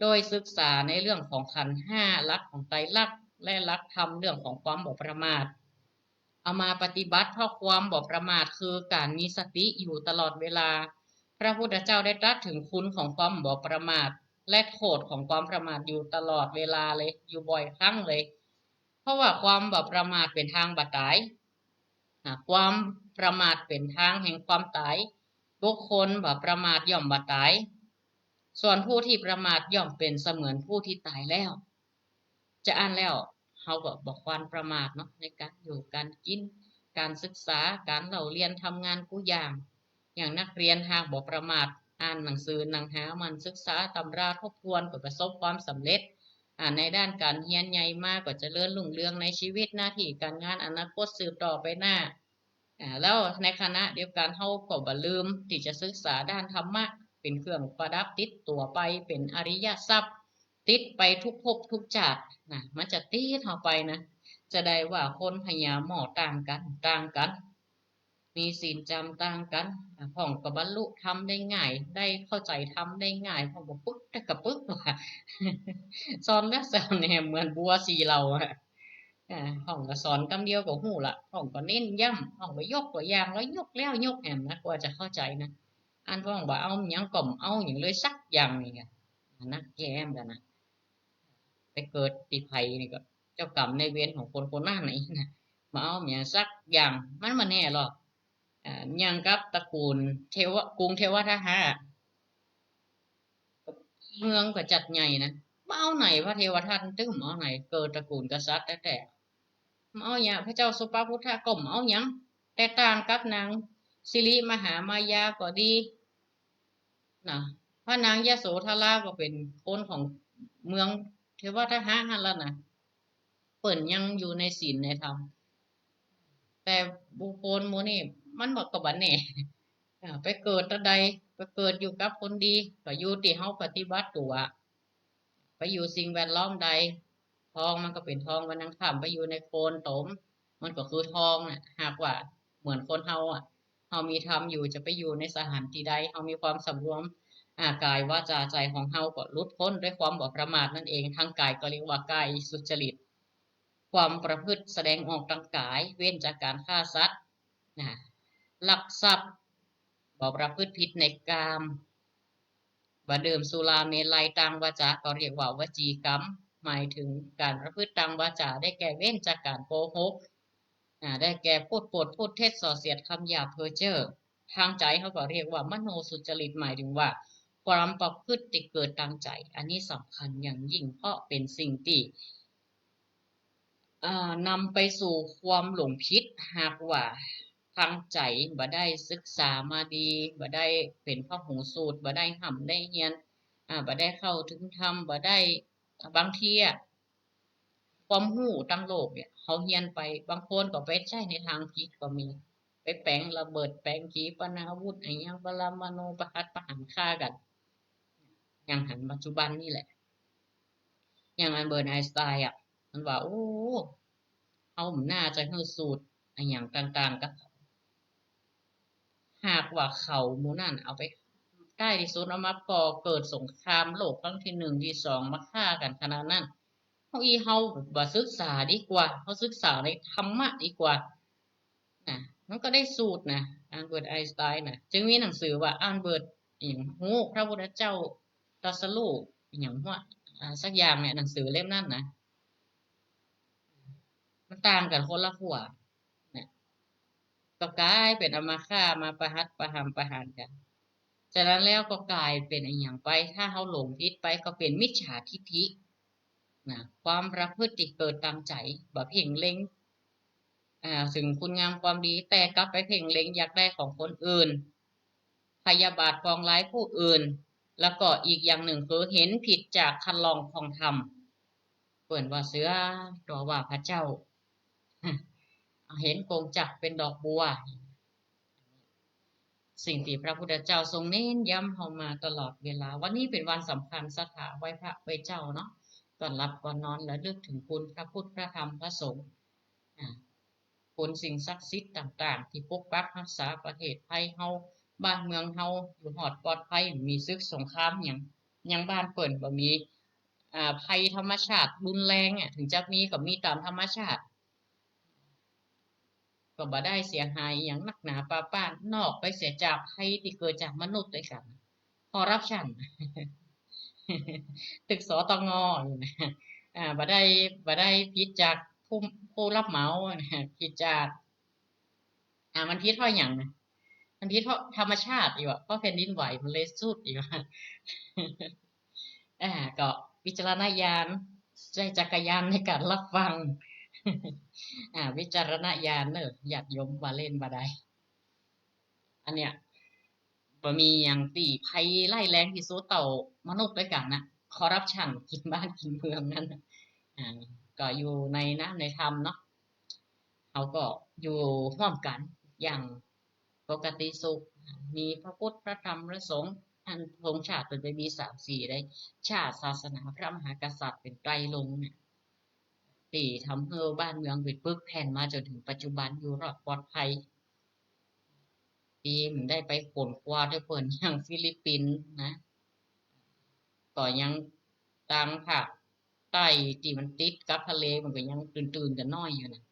โดยศึกษาในเรื่องของขันธ์5หลักของไตรลักษณ์และหลักธรรมเรื่องของความบ่ประมาทเอามาปฏิบัติเพราะความบ่ประมาทคือการมีสติอยู่ตลอดเวลาพระพุทธเจ้าได้ตรัสถึงคุณของความบ่ประมาทและโทษของความประมาทอยู่ตลอดเวลาเลยอยู่บ่อยครั้งเลยเพราะว่าความบ่ประมาทเป็นทางบัดตายความประมาทเป็นทางแห่งความตายบุคคลบ่ประมาทย่อมบ่ตายส่วนผู้ที่ประมาทย่อมเป็นเสมือนผู้ที่ตายแล้วจะอ่านแล้วเขาก็บอกความประมาทเนาะในการอยู่การกินการศึกษาการเล่าเรียนทำงานกูอย่างนักเรียนหากบ่ประมาทอ่านหนังสือหนังหามันศึกษาตำราทบทวนก็ประสบความสำเร็จในด้านการเรียนใหญ่มากก็จะเลื่อนรุ่งเรืองในชีวิตหน้าที่การงานอนาคตสืบต่อไปหน้าแล้วในคณะเดียวกันเขาก็บ่ลืมที่จะศึกษาด้านธรรมะเป็นเครื่องประดับติดตัวไปเป็นอริยทรัพย์ติดไปทุกภพทุกชาติมันจะติดเข้าไปนะจะได้ว่าคนพญาหมอต่างกันมีศีลจำต่างกันพ่องกับบรรลุทำได้ง่ายได้เข้าใจทำได้ง่ายพ่องก็ปึ๊กแต่กับปึ๊กว่าสอนแล้วสอนเนี่ยเหมือนบัวสีเราห้องก็สอนคำเดียวก็หูละห้องก็เน้นย้ำห้องก็ยกตัวอย่างแล้วยกแล้วยกแอมนะกว่าจะเข้าใจนะอันพ่องว่าเอาอย่างกล่อมเอาอย่างเลยสักอย่างนี่ไงนักแย้มกันนะไปเกิดปีไผ่นี่ก็เจ้ากรรมในเวรของคนหน้าไหนนะมาเอาอย่างสักอย่างมันมาแน่หรอกอย่างกับตระกูลกรุงเทวทหะเมืองก็จัดใหญ่นะมาเอาไหนพระเทวทัตตึ้งเอาไหนเกิดตระกูลกษัตริย์แต่มาเอาอย่างพระเจ้าสุปาพุทธะก็มาเอาอย่าง แต่ต่างกับนางสิริมหามายาก็ดีนะพระนางยโสธราก็เป็นคนของเมืองเทวทหะนั่นแล้วนะเปิ่นยังอยู่ในศีลในธรรมแต่บุคคลหมู่นี่มันบอกกับบันแหน่ไปเกิดตะใดไปเกิดอยู่กับคนดีก็อยู่ที่เฮาปฏิบัติตัวไปอยู่สิ่งแวดล้อมใดทองมันก็เป็นทองวันนังค่ำไปอยู่ในโคลนตมมันก็คือทองน่ะหากว่าเหมือนคนเฮาเฮามีธรรมอยู่จะไปอยู่ในสถานที่ใดเฮามีความสำรวมกายวาจาใจของเฮาก็หลุดพ้นด้วยความบ่ประมาทนั่นเองทางกายก็เรียกว่ากายสุจริตความประพฤติแสดงออกทางกายเว้นจากการฆ่าสัตว์นะลักทรัพย์บ่ประพฤติผิดในกามบ่ดื่มสุราเมลัยต่างวาจาก็เรียกว่าวจีกรรมหมายถึงการประพฤติต่างวาจาได้แก่เว้นจากการโกหกได้แก่พูดปดพูดเท็จส่อเสียดคำหยาบเพ้อเจ้อทางใจเขาก็เรียกว่ามโนสุจริตหมายถึงว่าความประพฤติที่เกิดทางใจอันนี้สำคัญอย่างยิ่งเพราะเป็นสิ่งที่นำไปสู่ความหลงผิดหากว่าทางใจบ่ได้ศึกษามาดีบ่ได้เป็นพหูสูตรบ่ได้ห่ำได้เรียนบ่ได้เข้าถึงธรรมบ่ได้บางทีความรู้ทั้งโลกเนี่ยเขาเรียนไปบางคนก็ไปใช้ในทางผิดก็มีไปแปลงระเบิดแปลงขีปนาวุธอะไรอย่างปรมาณูประหัตประหารฆ่ากันอย่างหันปัจจุบันนี่แหละอย่างอันเบิร์นไอน์สไตน์มันว่าโอ้เอาหน้าจะฮื้อสูตรอะไรอย่างต่างๆกับหากว่าเขาหมู่นั่นเอาไปได้ที่สุดเอามาก่อเกิดสงครามโลกครั้งที่หนึ่งที่สองมาฆ่ากันขนาดนั้นเฮาบ่ศึกษาดีกว่าเขาศึกษาในธรรมะดีกว่านะมันก็ได้สูตรนะอันเบิร์ตไอน์สไตน์นะจึงมีหนังสือว่าอันเบิร์ตอย่างฮู้พระพุทธเจ้าตรัสรู้อย่างว่าสักอย่างเนี่ยหนังสือเล่มนั้นนะมันต่างกันคนละขั้วเนี่ยก็กลายเป็นเอามาฆ่ามาประหัตประหารประหารกันจากนั้นแล้วก็กลายเป็นอีกอย่างไปถ้าเขาหลงผิดไปก็เป็นมิจฉาทิฏฐินะความประพฤติที่เกิดตามใจบ่เพ่งเล็งถึงคุณงามความดีแต่กลับไปเพ่งเล็งอยากได้ของคนอื่นพยาบาทปองร้ายผู้อื่นแล้วก็อีกอย่างหนึ่งคือเห็นผิดจากคันลองของธรรมเปิ่นว่าเสือตัวว่าพระเจ้าเห็นกงจักรเป็นดอกบัวสิ่งที่พระพุทธเจ้าทรงเน้นย้ำเข้ามาตลอดเวลาวันนี้เป็นวันสำคัญสถาไหว้พระไหว้เจ้าเนาะก่อนหลับก่อนนอนและลึกถึงคุณพระพุทธพระธรรมพระสงฆ์คุณสิ่งศักดิ์สิทธิ์ต่างๆที่ปกปักรักษาประเทศไทยเฮาบ้านเมืองเฮาอยู่หอดปลอดภัยมีศึกสงครามอย่างบ้านเปิ่นบ่มีภัยธรรมชาติรุนแรงถึงจะมีก็มีตามธรรมชาติก็บ่ได้เสียหายอย่างหนักหนาปาป้านนอกไปเสียจากภัยที่เกิดจากมนุษย์ด้วยกันคอร์รัปชันตึกสตงอยู่นะบ่ได้ผิดจากผู้รับเหมาผิดจากมันผิดเพราะอย่างนะมันผิดเพราะธรรมชาติอยู่เพราะแผ่นดินไหวมันเลยสุดอยู่ก็วิจารณญาณใช้จักรยานในการรับฟังวิจารณญาณเนอะญาติโยมว่าเล่นบ่ได้อันเนี้ยบ่มีอย่างตีภัยไล่แรงที่สุดต่อมนุษย์ด้วยกันนะคอร์รัปชันกินบ้านกินเมืองนั่นก็อยู่ในธรรมเนาะเขาก็อยู่ร่วมกันอย่างปกติสุขมีพระพุทธพระธรรมพระสงฆ์อันธงชาติเป็นไปมีสามสี่ได้ชาติศาสนาพระมหากษัตริย์เป็นไตรลงค์เนี่ยตีทำให้บ้านเมืองเป็นปึกแผ่นมาจนถึงปัจจุบันอยู่รอดปลอดภัยทีมได้ไปขนคว้าด้วยเพิ่นอย่างฟิลิปปินส์นะก็ยังต่างภาคใต้ที่มันติดกับทะเลมันก็ยังตื่นกันน้อยอยู่นะ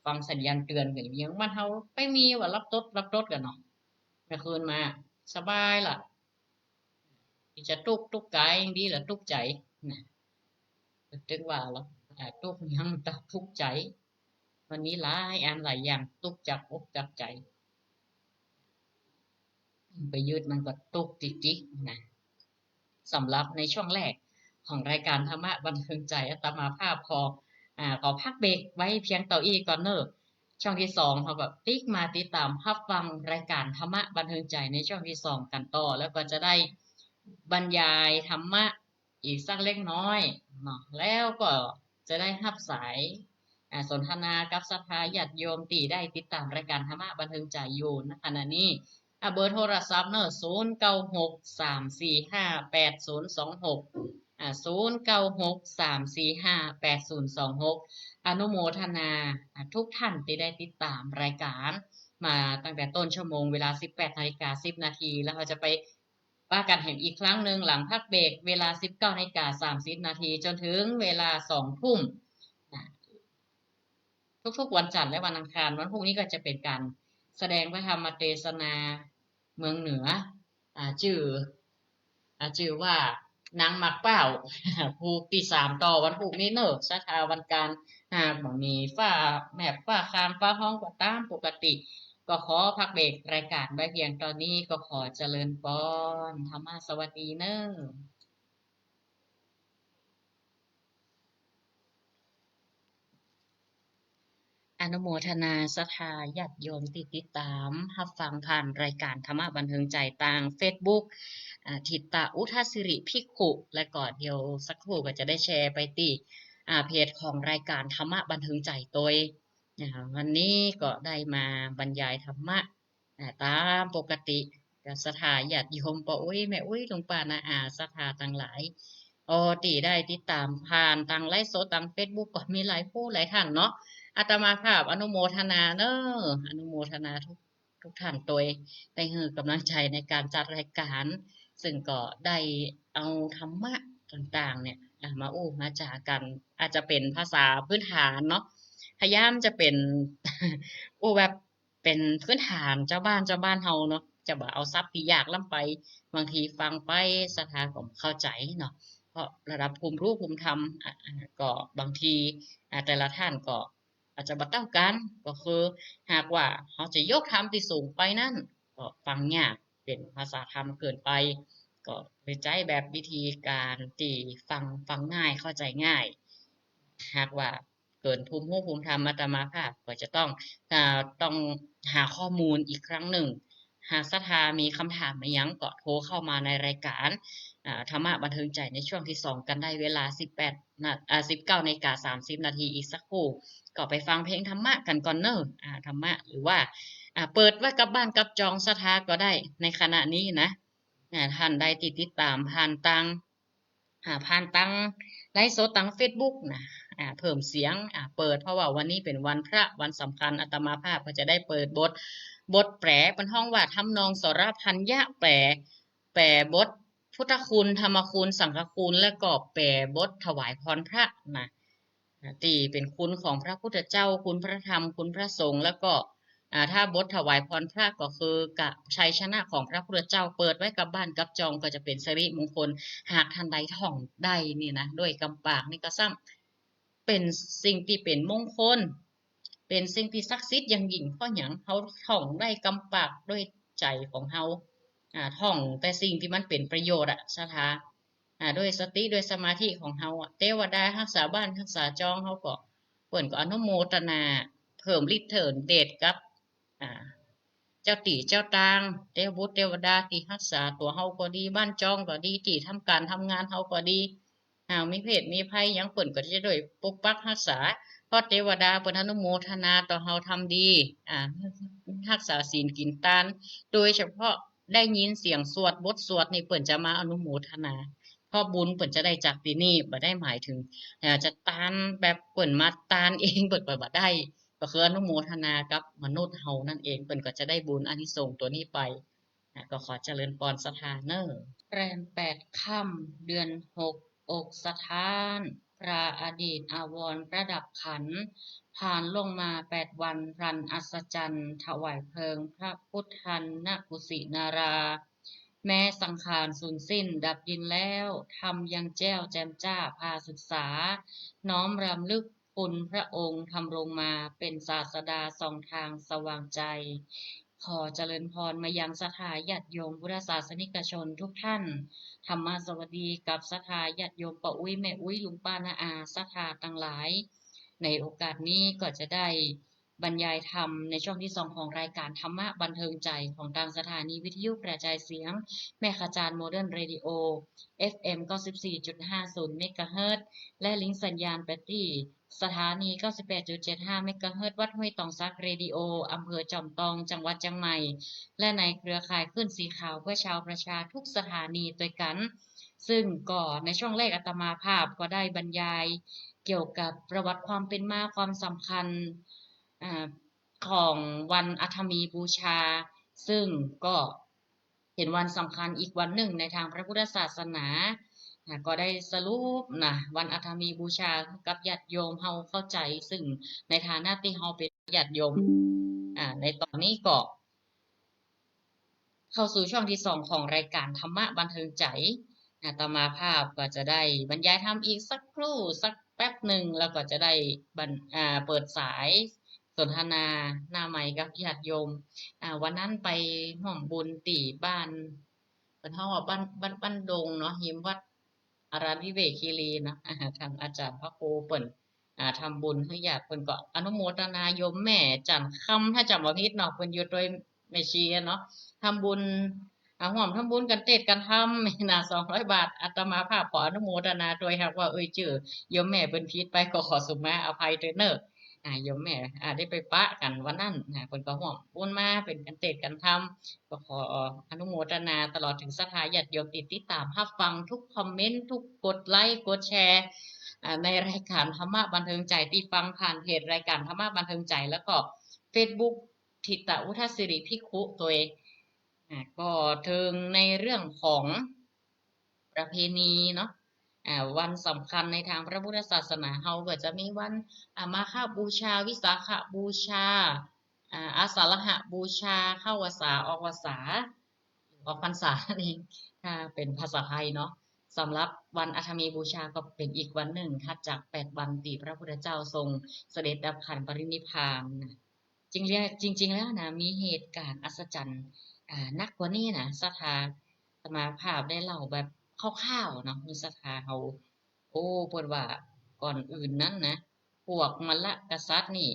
ฟังสัญญาณเตือนกันยังมันเฮาไม่มีว่ารับรถกันเนาะเมื่อคืนมาสบายล่ะที่จะตุกกายอย่างดีล่ะตุกใจนะถึงว่าแล้วตุกยังตะทุกใจวันนี้หลายอันหลายอย่างตุกจากอกจากใจไปยืดมันก็ตุกจิกนะสำหรับในช่วงแรกของรายการธรรมะบันเทิงใจอาตมาภาพขอพักเบรกไว้เพียงเต่าอีก่อนเนอะ ช่องที่สองเขาก็ติ๊กมาติดตามรับฟังรายการธรรมะบันเทิงใจในช่องที่สองกันต่อแล้วก็จะได้บรรยายธรรมะอีกสักเล็กน้อยเนาะแล้วก็จะได้รับสายสนทนากับศรัทธาญาติโยมที่ได้ติดตามรายการธรรมะบันเทิงใจอยู่ณขณะนี้เบอร์โทรศัพท์เนอะ09634580260963458026อนุโมทนาทุกท่านที่ได้ติดตามรายการมาตั้งแต่ต้นชั่วโมงเวลา 18:10 นาทีแล้วเราจะไปว่ากันเห็นอีกครั้งหนึ่งหลังพักเบรกเวลา 19:30 นาทีจนถึงเวลา 2 ทุ่มทุกๆวันจันทร์และวันอังคารวันพรุ่งนี้ก็จะเป็นการแสดงพระธรรมเทศนาเมืองเหนือชื่อว่านางมักเป้าภูที่3ต่อวันพรุ่งนี้เนอะสถาวันการหากบ่มีฟ้าแมบฟ้าคามฟ้าห้องก็ตามปกติก็ขอพักเบรกรายการไว้เพียงตอนนี้ก็ขอเจริญพรธรรมะสวัสดีเนอะอนุโมทนาศรัทธาญาติโยมที่ติดตามรับฟังผ่านรายการธรรมะบันเทิงใจต่าง Facebook ทิตาอุทัสิริภิกขุและก็เดี๋ยวสักครู่ก็จะได้แชร์ไปที่เพจของรายการธรรมะบันเทิงใจโดยวันนี้ก็ได้มาบรรยายธรรมะตามปกติกับศรัทธาญาติโยมปะอุ้ยแม่อุ้ยหลวงป้านาอาศรัทธาต่างหลายตีได้ติดตามผ่านทางไลฟ์สดทาง Facebook ก็มีหลายผู้หลายท่านเนาะ อาตมาภาพอนุโมทนาเนอะอนุโมทนาทุกท่านโดยได้ให้กำลังใจในการจัดรายการซึ่งก็ได้เอาธรรมะต่างๆเนี่ยมามาจากันอาจจะเป็นภาษาพื้นฐานเนาะพยายามจะเป็นแบบเป็นพื้นฐานเจ้าบ้านเฮาเนาะจะบ่เอาซับที่ยากล้ำไปบางทีฟังไปสถาก็เข้าใจเนาะเพราะระดับภูมิรู้ภูมิธรรมก็บางทีแต่ละท่านก็ อาจจะบ่เท่ากันก็คือหากว่าเขาจะยกธรรมที่สูงไปนั่นก็ฟังยากเป็นภาษาธรรมเกินไปก็เลยใจแบบวิธีการที่ฟังง่ายเข้าใจง่ายหากว่าเกินภูมิหูภูมิธรรมอาตมาภาพก็จะต้องหาข้อมูลอีกครั้งหนึ่งหากศรัทธามีคำถามอะไรยังก็โทรเข้ามาในรายการธรรมะบันเทิงใจในช่วงที่2กันได้เวลา19:30 นาทีอีกสักครู่ ก็ไปฟังเพลงธรรมะกันก่อนเนอะธรรมะหรือว่าเปิดไว้กับบ้านกับจองศรัทธาก็ได้ในขณะนี้นะท่านใดติดตามผ่านตังไลฟ์สดตังเฟซบุ๊กนะเพิ่มเสียงเปิดเพราะว่าวันนี้เป็นวันพระวันสำคัญอาตมาภาพก็จะได้เปิดบทแปลเป็นห้องว่าทำนองสรพันยะแปลบทพุทธคุณธรรมคุณสังฆคุณและก็แปลบทถวายพรพระนะ ที่เป็นคุณของพระพุทธเจ้าคุณพระธรรมคุณพระสงฆ์แล้วก็ถ้าบทถวายพรพระก็คือกะชัยชนะของพระพุทธเจ้าเปิดไว้กับบ้านกับจองก็จะเป็นสิริมงคลหากท่านใดท่องได้นี่นะด้วยกำปากนี่ก็ซ้ำเป็นสิ่งที่เป็นมงคลเป็นสิ่งที่ศักดิ์สิทธิ์อย่างยิ่งเพราะอย่างเขาท่องได้กำปากด้วยใจของเขาท่องแต่สิ่งที่มันเป็นประโยชน์อะสถา ด้วยสติด้วยสมาธิของเฮาเทวดารักษาบ้านรักษาจองเขาก็เปิ่นก็อนุโมทนาเพิ่มฤทธิ์เถินเดชกับอ่าเจ้าตีเจ้าตางเทวบุตรเทวดาที่รักษาตัวเฮาก็ดีบ้านจองก็ดีที่ทำการทำงานเฮาก็ดีมีเพศมีภัยยังเปิ่นก็จะด้วยปกปักรักษาเพราะเทวดาเปิ่นอนุโมทนาต่อเฮาทำดีรักษาศีลกินทานโดยเฉพาะได้ยินเสียงสวดบทสวดนี่เปิ่นจะมาอนุโมทนา พอบุญเปิ่นจะได้จากที่นี่บ่ได้หมายถึงจะตานแบบเปิ่นมาตานเองเปิ่นบ่ได้ก็คืออนุโมทนากับมนุษย์เฮานั่นเองเปิ่นก็จะได้บุญอานิสงส์ตัวนี้ไปก็ขอเจริญพรสถานเนอร์แรม8 ค่ำเดือน6อกสถานพระอดีตอาวรณ์ประดับขันธ์ผ่านลงมา8 วันรันอัศจรรย์ถวายเพลิงพระพุทธันนกุสินารา แม้สังขารสูญสิ้นดับดินแล้วธรรมยังแจ้วแจ่มจ้าพาศึกษา น้อมรำลึกคุณพระองค์ทำรงมาเป็นศาสดาส่องทางสว่างใจ ขอเจริญพรมายังศรัทธาญาติโยมพุทธศาสนิกชนทุกท่านธรรมสวัสดีกับศรัทธาญาติโยมป้าอุ้ยแม่อุ้ยลุงป้านาอาศรัทธาทั้งหลาย ในโอกาสนี้ก็จะได้ บรรยายธรรมในช่วงที่2ของรายการธรรมะบันเทิงใจของทางสถานีวิทยุกระจายเสียงแม่ขจารโมเดิร์นเรดิโอ FM 94.50 เมกะเฮิรตซ์และลิงก์สัญญาณไปที่สถานี 98.75 เมกะเฮิรตซ์วัดห้วยตองซักเรดิโออำเภอจอมทองจังหวัดเชียงใหม่และในเครือข่ายคลื่นสีขาวเพื่อชาวประชาทุกสถานีด้วยกันซึ่งก็ในช่วงแรกอาตมาภาพก็ได้บรรยายเกี่ยวกับประวัติความเป็นมาความสำคัญของวันอาถมีบูชาซึ่งก็เป็นวันสำคัญอีกวันหนึ่งในทางพระพุทธศาสนาก็ได้สรุปนะวันอาถมีบูชากับญาติโยมเฮาเข้าใจซึ่งในฐานะที่เฮาเป็นญาติโยมในตอนนี้ก็เข้าสู่ช่วงที่2ของรายการธรรมะบันเทิงใจต่อมาภาพก็จะได้บรรยายธรรมอีกสักครู่สักแป๊บหนึ่งแล้วก็จะได้เปิดสายสนทนาหน้าใหม่กับญาติโยมวันนั้นไปห่วมบุญตีบ้านเป็นห้องว่าบ้านดงเนาะหิมวัดอารันวิเวกคีรีนะทางอาจารย์พระครูเปิ่นทำบุญให้ญาติเปิ่นก็อนุโมทนาโยมแม่จันคำถ้าจำบ่ผิดเนาะเปิ่นอยู่โดยแม่ชีเนาะทำบุญห่วมทำบุญกันเทศกันทำนะ200 บาทอาตมาภาพขออนุโมทนาโดยครับว่าชื่อโยมแม่เพิ่นผิดไปก็ขอสุมาอภัยเด้อเน้อโยมแม่ได้ไปปะกันวันนั้นเพิ่นก็ห่วมบุญมาเป็นกันเทศกันทำก็ขออนุโมทนาตลอดถึงศรัทธาญาติโยมติดตามรับฟังทุกคอมเมนต์ทุกกดไลค์กดแชร์ในรายการธรรมะบันเทิงใจที่ฟังผ่านเพจรายการธรรมะบันเทิงใจแล้วก็ Facebook ทิตอุทัสิริภิกขุตัวเองก็ถึงในเรื่องของประเพณีเนาะวันสำคัญในทางพระพุทธศาสนาเฮาก็จะมีวันมาฆบูชาวิสาขบูชาอาสาฬหบูชาเข้าพรรษาออกพรรษาออกพรรษาเองถ้าเป็นภาษาไทยเนาะสำหรับวันอาถมีบูชาก็เป็นอีกวันหนึ่งถัดจาก8 วันที่พระพุทธเจ้าทรงเสด็จดับขันปรินิพพานนะจริงๆแล้วนะมีเหตุการณ์อัศจรรย์นักกว่านี้นะศรัทธาสมาภาพได้เล่าแบบคร่าวๆเนาะมีศรัทธาเขาเพิ่นว่าก่อนอื่นนั้นนะพวกมลกษัตริย์นี่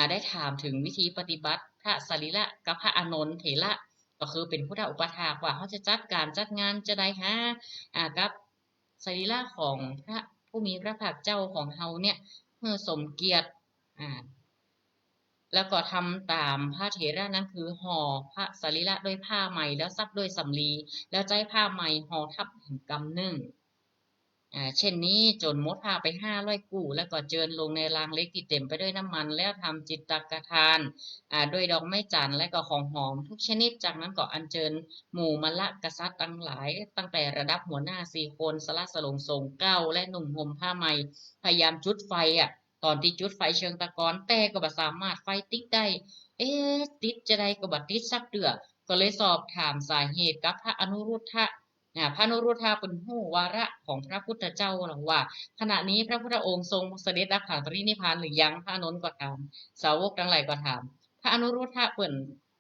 ได้ถามถึงวิธีปฏิบัติพระสรีระกับพระอานนท์เถระก็คือเป็นพุทธอุปถากว่าเขาจะจัดการจัดงานจะได้ฮะกับสรีระของพระผู้มีพระภาคเจ้าของเฮาเนี่ยเมื่อสมเกียรติแล้วก็ทำตามพระเถระนั้นคือห่อพระสรีระด้วยผ้าไหมแล้วซับด้วยสำลีแล้วใจผ้าไหมห่อทับแห่งกำนึ่งเช่นนี้จนมดพาไป500 กู่แล้วก็เจิญลงในรางเล็กที่เต็มไปด้วยน้ำมันแล้วทำจิตตกทานด้วยดอกไม้จันทร์และก็ของหอมทุกชนิดจากนั้นก็อัญเชิญหมู่มลกษัตริย์ทั้งหลายตั้งแต่ระดับหัวหน้า4 คนสละสลงทรงเก้าและหนุ่มห่มผ้าไหมพยายามจุดไฟตอนที่จุดไฟเชิงตะกอนแต่ก็บ่สามารถไฟติดได้ติดจะได้ก็บ่ติดสักเดือก็เลยสอบถามสาเหตุกับพระอนุรุทธะพระอนุรุทธะเป็นหู้วาระของพระพุทธเจ้าหรือว่าขณะนี้พระพุทธองค์ทรงเสด็จดับขันปรินิพพานหรือยังพระอานนท์ก็ถามสาวกทั้งหลายก็ถามพระอนุรุทธะ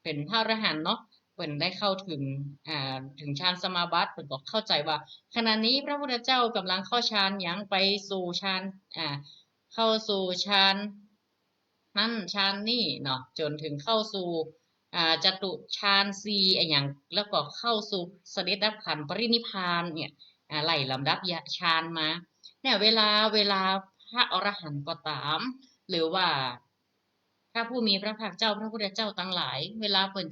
เป็นพระอรหันต์เนาะเปิ่นได้เข้าถึงฌานสมาบัติเปิ่นก็เข้าใจว่าขณะนี้พระพุทธเจ้ากำลังเข้าฌานยังไปสู่ฌานเข้าสู่ฌานนั่นฌานนี่เนาะจนถึงเข้าสู่จตุฌาน4อย่างแล้วก็เข้าสู่เสด็จดับขันปรินิพพานเนี่ยไล่ลำดับฌานมาเนี่ยเวลาพระอรหันต์ก็ตามหรือว่าพระผู้มีพระภาคเจ้าพระพุทธเจ้าทั้งหลายเวลาเปิ่น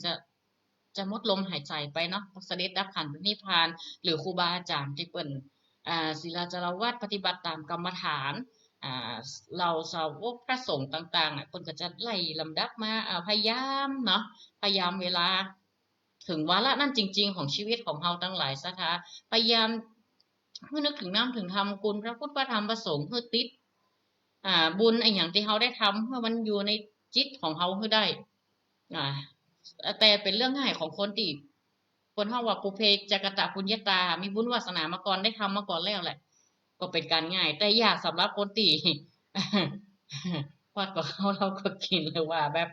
จะหมดลมหายใจไปเนาะเสด็จดับขันปรินิพพานหรือครูบาอาจารย์ที่เปิ่นศิลาจารวัตรปฏิบัติตามกรรมฐานเราสาวกพระสงฆ์ต่างๆคนก็จะไล่ลำดับมาพยายามเนาะพยายามเวลาถึงวาระนั่นจริงๆของชีวิตของเราทั้งหลายศรัทธาพยายามเมื่อนึกถึงน้ำถึงธรรมคุณพระพุทธพระธรรมพระสงฆ์เพื่อติดบุญอย่างที่เราได้ทำเพื่อมันอยู่ในจิตของเราเพื่อได้แต่เป็นเรื่องง่ายของคนที่คนเฮาว่าปุเพจักตะปุญญาตามีบุญวาสนามาก่อนได้ทำมาก่อนแล้วแหละก็เป็นการง่ายแต่ยากสำหรับคนที่ว่าก็เราก็กินหรือว่าแบบ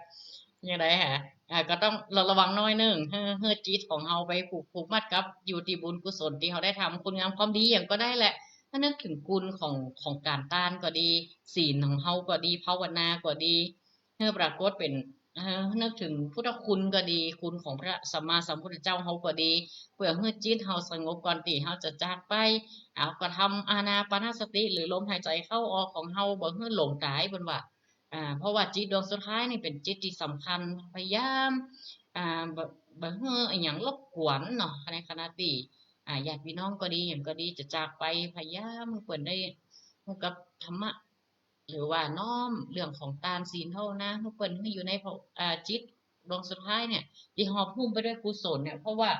ยังไงฮะก็ต้องระวังน้อยนึงเฮือจิตของเราไปผูกมัดกับอยู่ที่บุญกุศลที่เขาได้ทำคุณงามความดีอย่างก็ได้แหละถ้านึกถึงคุณของการต้านก็ดีศีลของเราก็ดีภาวนาก็ดี เมื่อปรากฏเป็นนึกถึงพุทธคุณก็ดีคุณของพระสัมมาสัมพุทธเจ้าเฮาก็ดีเพื่อให้จิตเฮาสงบก่อนที่เฮาจะจากไปเอาก็ทำอานาปานสติหรือลมหายใจเข้าออกของเฮาบ่ให้หลงตายเพิ่นว่าเพราะว่าจิตดวงสุดท้ายนี่เป็นจิตที่สำคัญพยายามบ่ให้อิหยังรบกวนเนาะในขณะที่ญาติพี่น้องก็ดีหยังก็ดีจะจากไปพยายามให้เพิ่นได้ฮู้กับธรรมะ หรือว่าน้อมเรื่องของทานศีลเท่านะทุกคนที่อยู่ในจิตดวงสุดท้ายเนี่ยที่หอบหุ้มไปด้วยกุศลเนี่ยเพราะว่า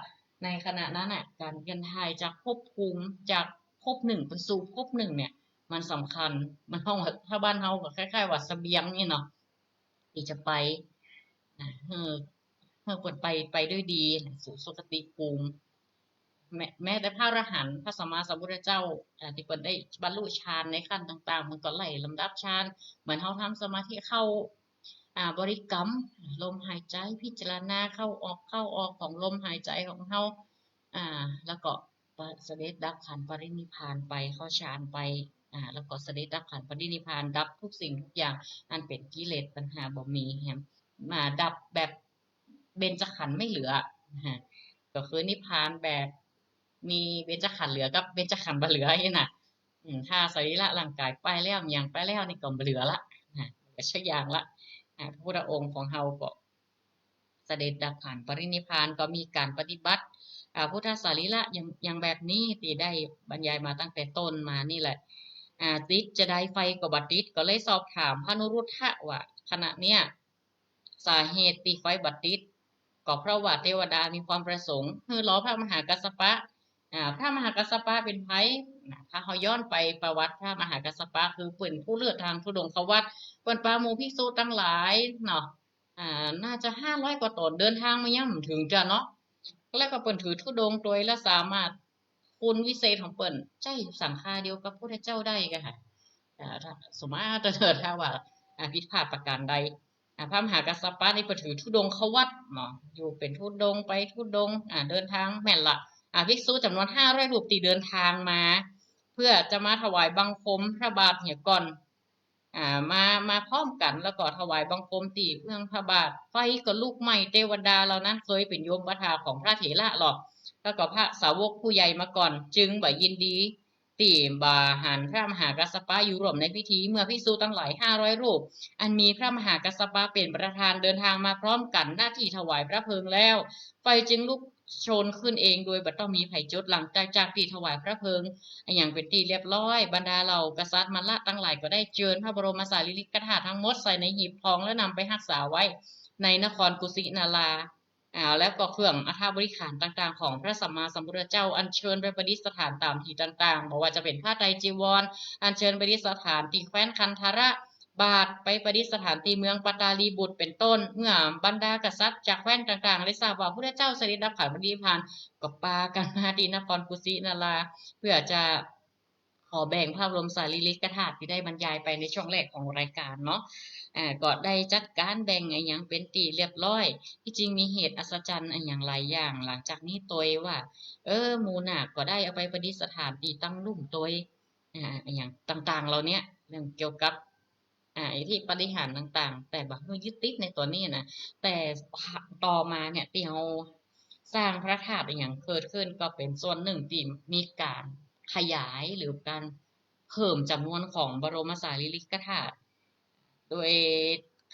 ในขณะนั้นน่ะการเปลี่ยนทายจากภพภูมิจากภพหนึ่งไปสู่ภพหนึ่งเนี่ยมันสำคัญมันห้องถ้าบ้านเฮาก็คล้ายๆว่าเสบียงนี่เนาะที่จะไปเมื่อเปิดไปด้วยดีสู่สุคติภูมิ แม้แต่พระอรหันต์พระสัมมาสัมพุทธเจ้าที่เปิดได้บรรลุฌานในขั้นต่างๆมันก็ไล่ลำดับฌานเหมือนเขาทำสมาธิเข้าบริกรรมลมหายใจพิจารณาเข้าออกของลมหายใจของเขาแล้วก็เสด็จดับขันธ์ปรินิพพานไปเข้าฌานไปแล้วก็เสด็จดับขันธ์ปรินิพพานดับทุกสิ่งทุกอย่างอันเป็นกิเลสปัญหาบ่มีแฮมมาดับแบบเบญจขันธ์ไม่เหลือก็คือนิพพานแบบมีเบญจขันธ์เหลือกับเบญจขันธ์บ่เหลือนี่น่ะถ้าสรีระร่างกายไปแล้วอย่างไปแล้วนี่ก็บ่เหลือละก็ชักอย่างละพระพุทธองค์ของเฮาก็เสด็จดับขันธ์ปรินิพพานก็มีการปฏิบัติพุทธสรีระอย่างแบบนี้ที่ได้บรรยายมาตั้งแต่ต้นมานี่แหละติดจะได้ไฟก็บัดติดก็เลยสอบถามพระนุรุทธะว่าขณะเนี้ยสาเหตุตีไฟบัดติดก็เพราะว่าเทวดามีความประสงค์คือล้อพระมหากัสสปะพระมหากัสสปะเป็นไผถ้าเขาย้อนไปประวัติพระมหากัสสปะคือเป็นผู้เลือดทางธุดงควัตรเปิ้นปาหมู่ภิกษุตั้งหลายเนาะน่าจะ500กว่าตนเดินทางมายังถึงจะเนาะแล้วก็เปิ้นถือธุดงค์โดยและสามารถคุณวิเศษของเปิ้นใจสังฆาเดียวกับพระพุทธเจ้าได้ก็ค่ะถ้าสมมาติถ้าว่าผิดพลาดประการใดพระมหากัสสปะนี่เปิ้นถือธุดงควัตรเนาะอยู่เป็นธุดงค์ไปธุดงค์เดินทางแม่นละภิกษุจำนวน500รูปที่เดินทางมาเพื่อจะมาถวายบังคมพระบาทเหี่ยก่อนมาพร้อมกันแล้วก็ถวายบังคมตีเพื่องพระบาทไฟก็ลุกไหม้เทวดาเหล่านั้นเคยเป็นโยมปทาของพระเถระหรอกแล้วก็พระสาวกผู้ใหญ่มาก่อนจึงบ่ยินดีตีบาหันพระมหากัสสปะอยู่ร่วมในพิธีเมื่อภิกษุตั้งหลาย500รูปอันมีพระมหากัสสปะเป็นประธานเดินทางมาพร้อมกันหน้าที่ถวายพระเพลิงแล้วไฟจึงลุกโชนขึ้นเองโดยบัดต้องมีไผ่จดหลังจากที่ถวายพระเพลิงอย่างเป็นที่เรียบร้อยบรรดาเหล่ากษัตริย์มลละตั้งหลายก็ได้เชิญพระบรมสารีริกธาตุทั้งหมดใส่ในหีบทองและนำไปรักษาไว้ในนครกุสินาราแล้วก็เครื่องอัฐบริขารต่างๆของพระสัมมาสัมพุทธเจ้าอัญเชิญไปประดิษฐานตามที่ต่างๆบอกว่าจะเป็นผ้าไตรจีวรอัญเชิญไปประดิษฐานที่แคว้นคันธระบาทไปประดิษฐานที่เมืองปตาลีบุตรเป็นต้นเมื่อบรรดากษัตริย์จากแคว้นต่างๆได้ทราบว่าพระพุทธเจ้าเสด็จดับขันธ์ปรินิพพานก็ปากันมาที่นครกุสินาราเพื่อจะขอแบ่งพระบรมสารีริกธาตุที่ได้บรรยายไปในช่วงแรกของรายการเนาะก็ได้จัดการแบ่งอย่างเป็นตีเรียบร้อยที่จริงมีเหตุอัศจรรย์อย่างหลายอย่างหลังจากนี้ตัวว่าหมูนาคก็ได้เอาไปประดิษฐานตีตั้งลุ่มตัวอย่างต่างๆเราเนี้ยเรื่องเกี่ยวกับที่ปฏิหารต่างๆแต่แบบเมื่อยึดติดในตัวนี้นะแต่ต่อมาเนี่ยที่เราสร้างพระธาตุอย่างเกิดขึ้นก็เป็นส่วนหนึ่งที่มีการขยายหรือการเพิ่มจำนวนของบรมสารีริกธาตุโดย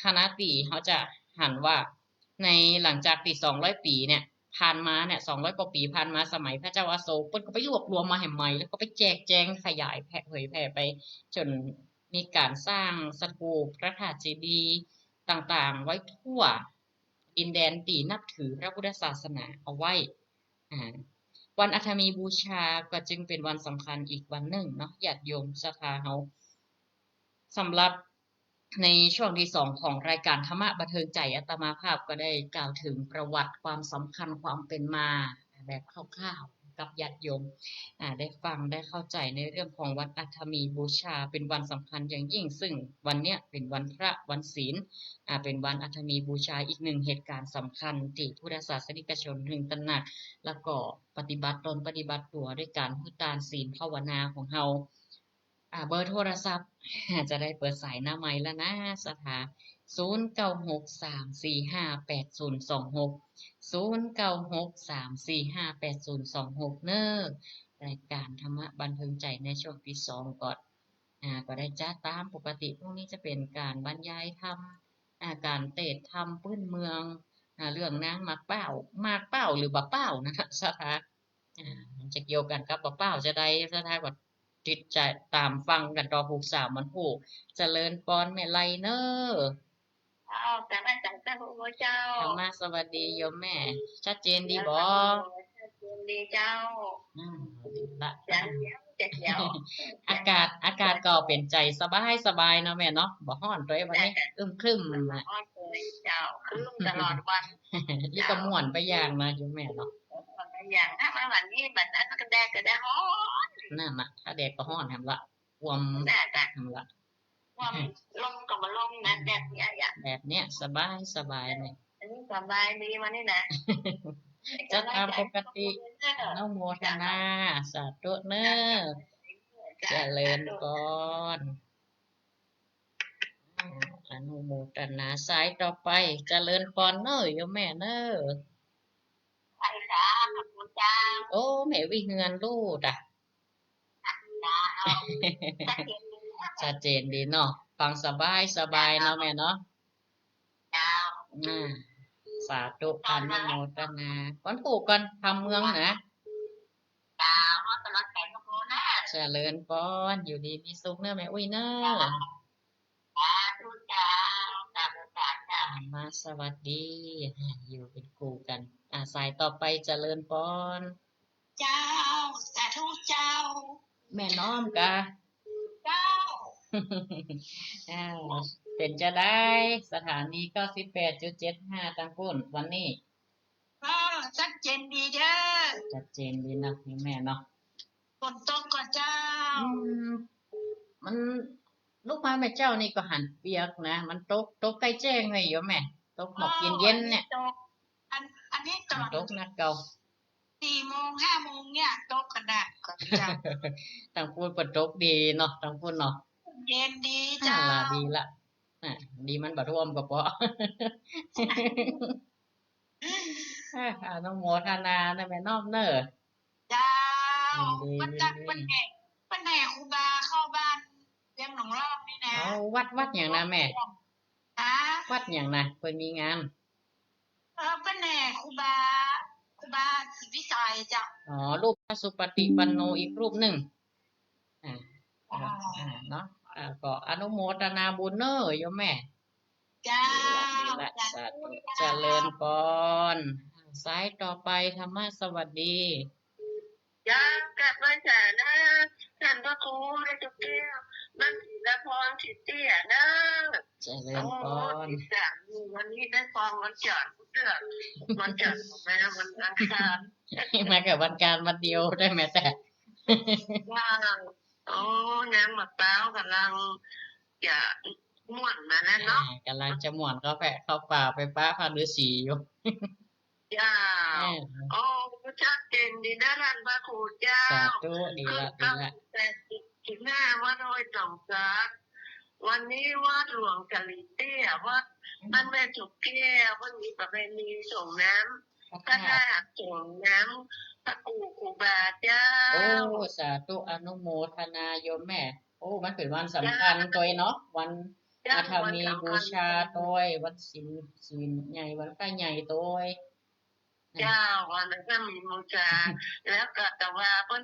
คณะตีเขาจะหันว่าในหลังจากตี200 ปีเนี่ยผ่านมาเนี่ย200 กว่าปีผ่านมาสมัยพระเจ้าอาโศกเพิ่นก็ไปรวบรวมมาให้ใหม่แล้วก็ไปแจกแจงขยายเผยแผ่ไปจนมีการสร้างสถูปพระธาตุเจดีย์ต่างๆไว้ทั่วดินแดนตีนับถือพระพุทธศาสนาเอาไว้วันอัฐมีบูชาก็จึงเป็นวันสำคัญอีกวันหนึ่งเนาะญาติโยมศรัทธาเฮาสำหรับในช่วงที่2ของรายการธรรมะบันเทิงใจอาตมาภาพก็ได้กล่าวถึงประวัติความสำคัญความเป็นมาแบบคร่าวๆกับญาติโยมได้ฟังได้เข้าใจในเรื่องของวันอัฐมีบูชาเป็นวันสำคัญอย่างยิ่งซึ่งวันเนี้ยเป็นวันพระวันศีลเป็นวันอัฐมีบูชาอีกหนึ่งเหตุการณ์สำคัญที่พุทธศาสนิกชนพึงตระหนักแล้วก็ปฏิบัติตนปฏิบัติตัวด้วยการพุทธานศีลภาวนาของเฮา เบอร์โทรศัพท์จะได้เปิดสายหน้าไมค์แล้วนะสถา09634580260963458026เนอะรายการธรรมะบันเทิงใจในช่วงที่2ก่อนก็ได้จัดตามปกติพวกนี้จะเป็นการบรรยายธรรมการเทศน์ธรรมพื้นเมืองเรื่องนางมากเป้ามากเป้าหรือบ่เป้านะคะสถาจะเกี่ยวกันกับบ่เป้าจะได้สถาก็ติดใจตามฟังกันต่อผูกสามมันผูกเจริญปอนแม่ไลเนอร์แต่แม่จังแต่พระเจ้าธรรมะสวัสดีโยมแม่ ชัดเจนดีบ่ดีเจ้าดีละ เดี๋ยวอากาศก็เป็นใจสบายสบายเนาะแม่เนาะบ่ฮ้อนตัววันนี้ครึ้มอ้อนเลยเจ้าคืมตลอดวัน นี่ก็ม่วนไปอย่างนะโยมแม่เนาะอย่างถ้ามาวันนี้แบบนั้นก็ได้ฮ้อนนั่นน่ะถ้าแดดก็ฮ้อนแฮมละวมแฮมละว่าลมก็มาลมนะแดดเนี่ยแบบเนี้ยสบายสบายเลยอันนี้สบายดีมานี่นะจะตามปกติอนุโมทนาสาธุเนอเจริญก่อนอนุโมทนาสายต่อไปเจริญพรเนอโยมแม่เนอใช่ค่ะขอบคุณจ้าโอ้แม่วิเฮือนลูดชัดเจนดีเนาะฟังสบายสบายเนาะแม่เนาะสาธุอนุโมทนาก่อนถูกกันทำเมืองนะเจริญพรอยู่ดีมีสุขเนอะแม่อุ้ยเนอะมาสวัสดีอยู่เป็นครูกันสายต่อไปเจริญพรเจ้าสาธุเจ้าแม่น้อมกะเจ้าเป็นจะได้สถานี98.75ตังพุ่นวันนี้ชัดเจนดีเด้อชัดเจนดีนะนี่แม่เนาะฝนตกก่อนเจ้ามันลูกไม้แม่เจ้านี่ก็หันเปียกนะมันตกใกล้แจ้งเลยอยู่แม่ตกหมอกเย็นเนี่ยอันนี้ตอนตกนักเก่า4 โมง 5 โมงเนี่ยตกกระดาษก่อนเจ้าตังพูดปตกดีเนาะตังพูดเนาะเย็นดีเจ้าดีละดีมันบ่ท่วมก็เพราะน้องโมทนานะแม่น้อมเนอเจ้าวันแห่ครูบาเข้าบ้านเลี้ยงหนองรอบนี่นะเอาวัดอย่างนะแม่วัดอย่างนะเพิ่นมีงานวันแห่ครูบาศรีวิชัยเจ้ารูปพระสุปฏิปันโนอีกรูปหนึ่งเนาะก็อนุโมทนาบุญเนอโยมแม่จ้าสาธุเจริญพรสายต่อไปธรรมะสวัสดีจ้ากลับมาจ้านะท่านพระครูได้ทุกแก้วมันละพรทิเตี้ยนะเจริญพรวันนี้ได้ฟังวันจันทร์เดือนวันจันทร์แม่วันอังคารมากับวันการวันเดียวได้ไหมแต่ว่านางมะพร้าวกำลังจะม่วนมาแล้วเนาะกำลังจะม่วนเข้าป่าไปป้าพาฤาษีอยู่จ้าชัดเจนดีนะท่านพระครูเจ้าสาธุดีละแต่ถึงหน้าวัดโดยต่องซักวันนี้วัดหลวงกะลีเตี้ยวัดบ้านแม่จุกแก้ววันนี้ประเพณีส่งน้ำก็ได้ส่งน้ำพระครูบาเจ้าสาธุอนุโมทนาโยมแม่มันเป็นวันสำคัญตัวเนาะวันอาธรรมีบูชาตัววันศีลใหญ่วันใกล้ใหญ่ตัวเจ้าวันนั้นก็มีบูชาแล้วก็แต่ว่าเพื่อน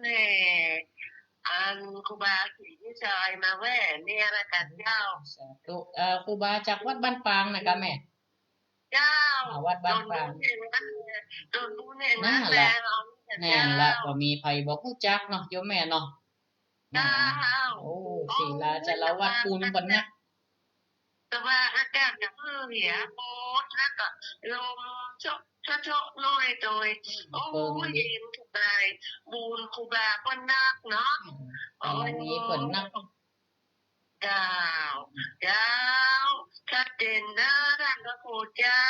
ครูบาศรีวิชัยมาแว่เนี่ยนะกันเจ้าสาธุครูบาจากวัดบ้านปางนะคะแม่เจ้าวัดบ้านปางโดนผู้เนี่ยนั่นแหละแน่นละก็มีไผบอกผู้จักเนาะโยมแม่เนาะเจ้าศิลาจะละวัดปูนบนนักแต่ว่าอากาศจะเหี่ยโบดแล้วก็ลมโชกน้อยโดยเย็นสบายบูนครูบาก็นักเนาะวันนี้ฝนนักเจ้าชัดเจนนะท่านพระครูเจ้า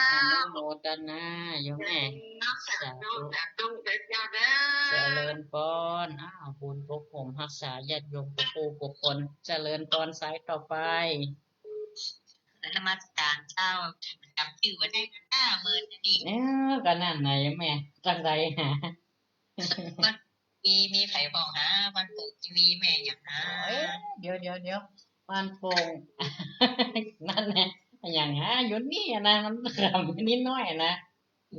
โมทนาโยมแม่ สาธุสาธุเด้อเจ้าเด้ เจ อ ริญพรบุญปกผมรักษาญาติโยมปกปูปกคนเจริญพรสายต่อไป นมัสการเจ้าจำชื่อไว้ได้นะเมินนี่ ก็นั่นนะโยมแม่จังใดหา มันมีไผบอกหาวันปลูกทีวีแม่อย่างหา เดี๋ยวบ้านโป่ง นั่นแหละอย่างหาอยู่นี่นะมันขำนิดหน้อยนะ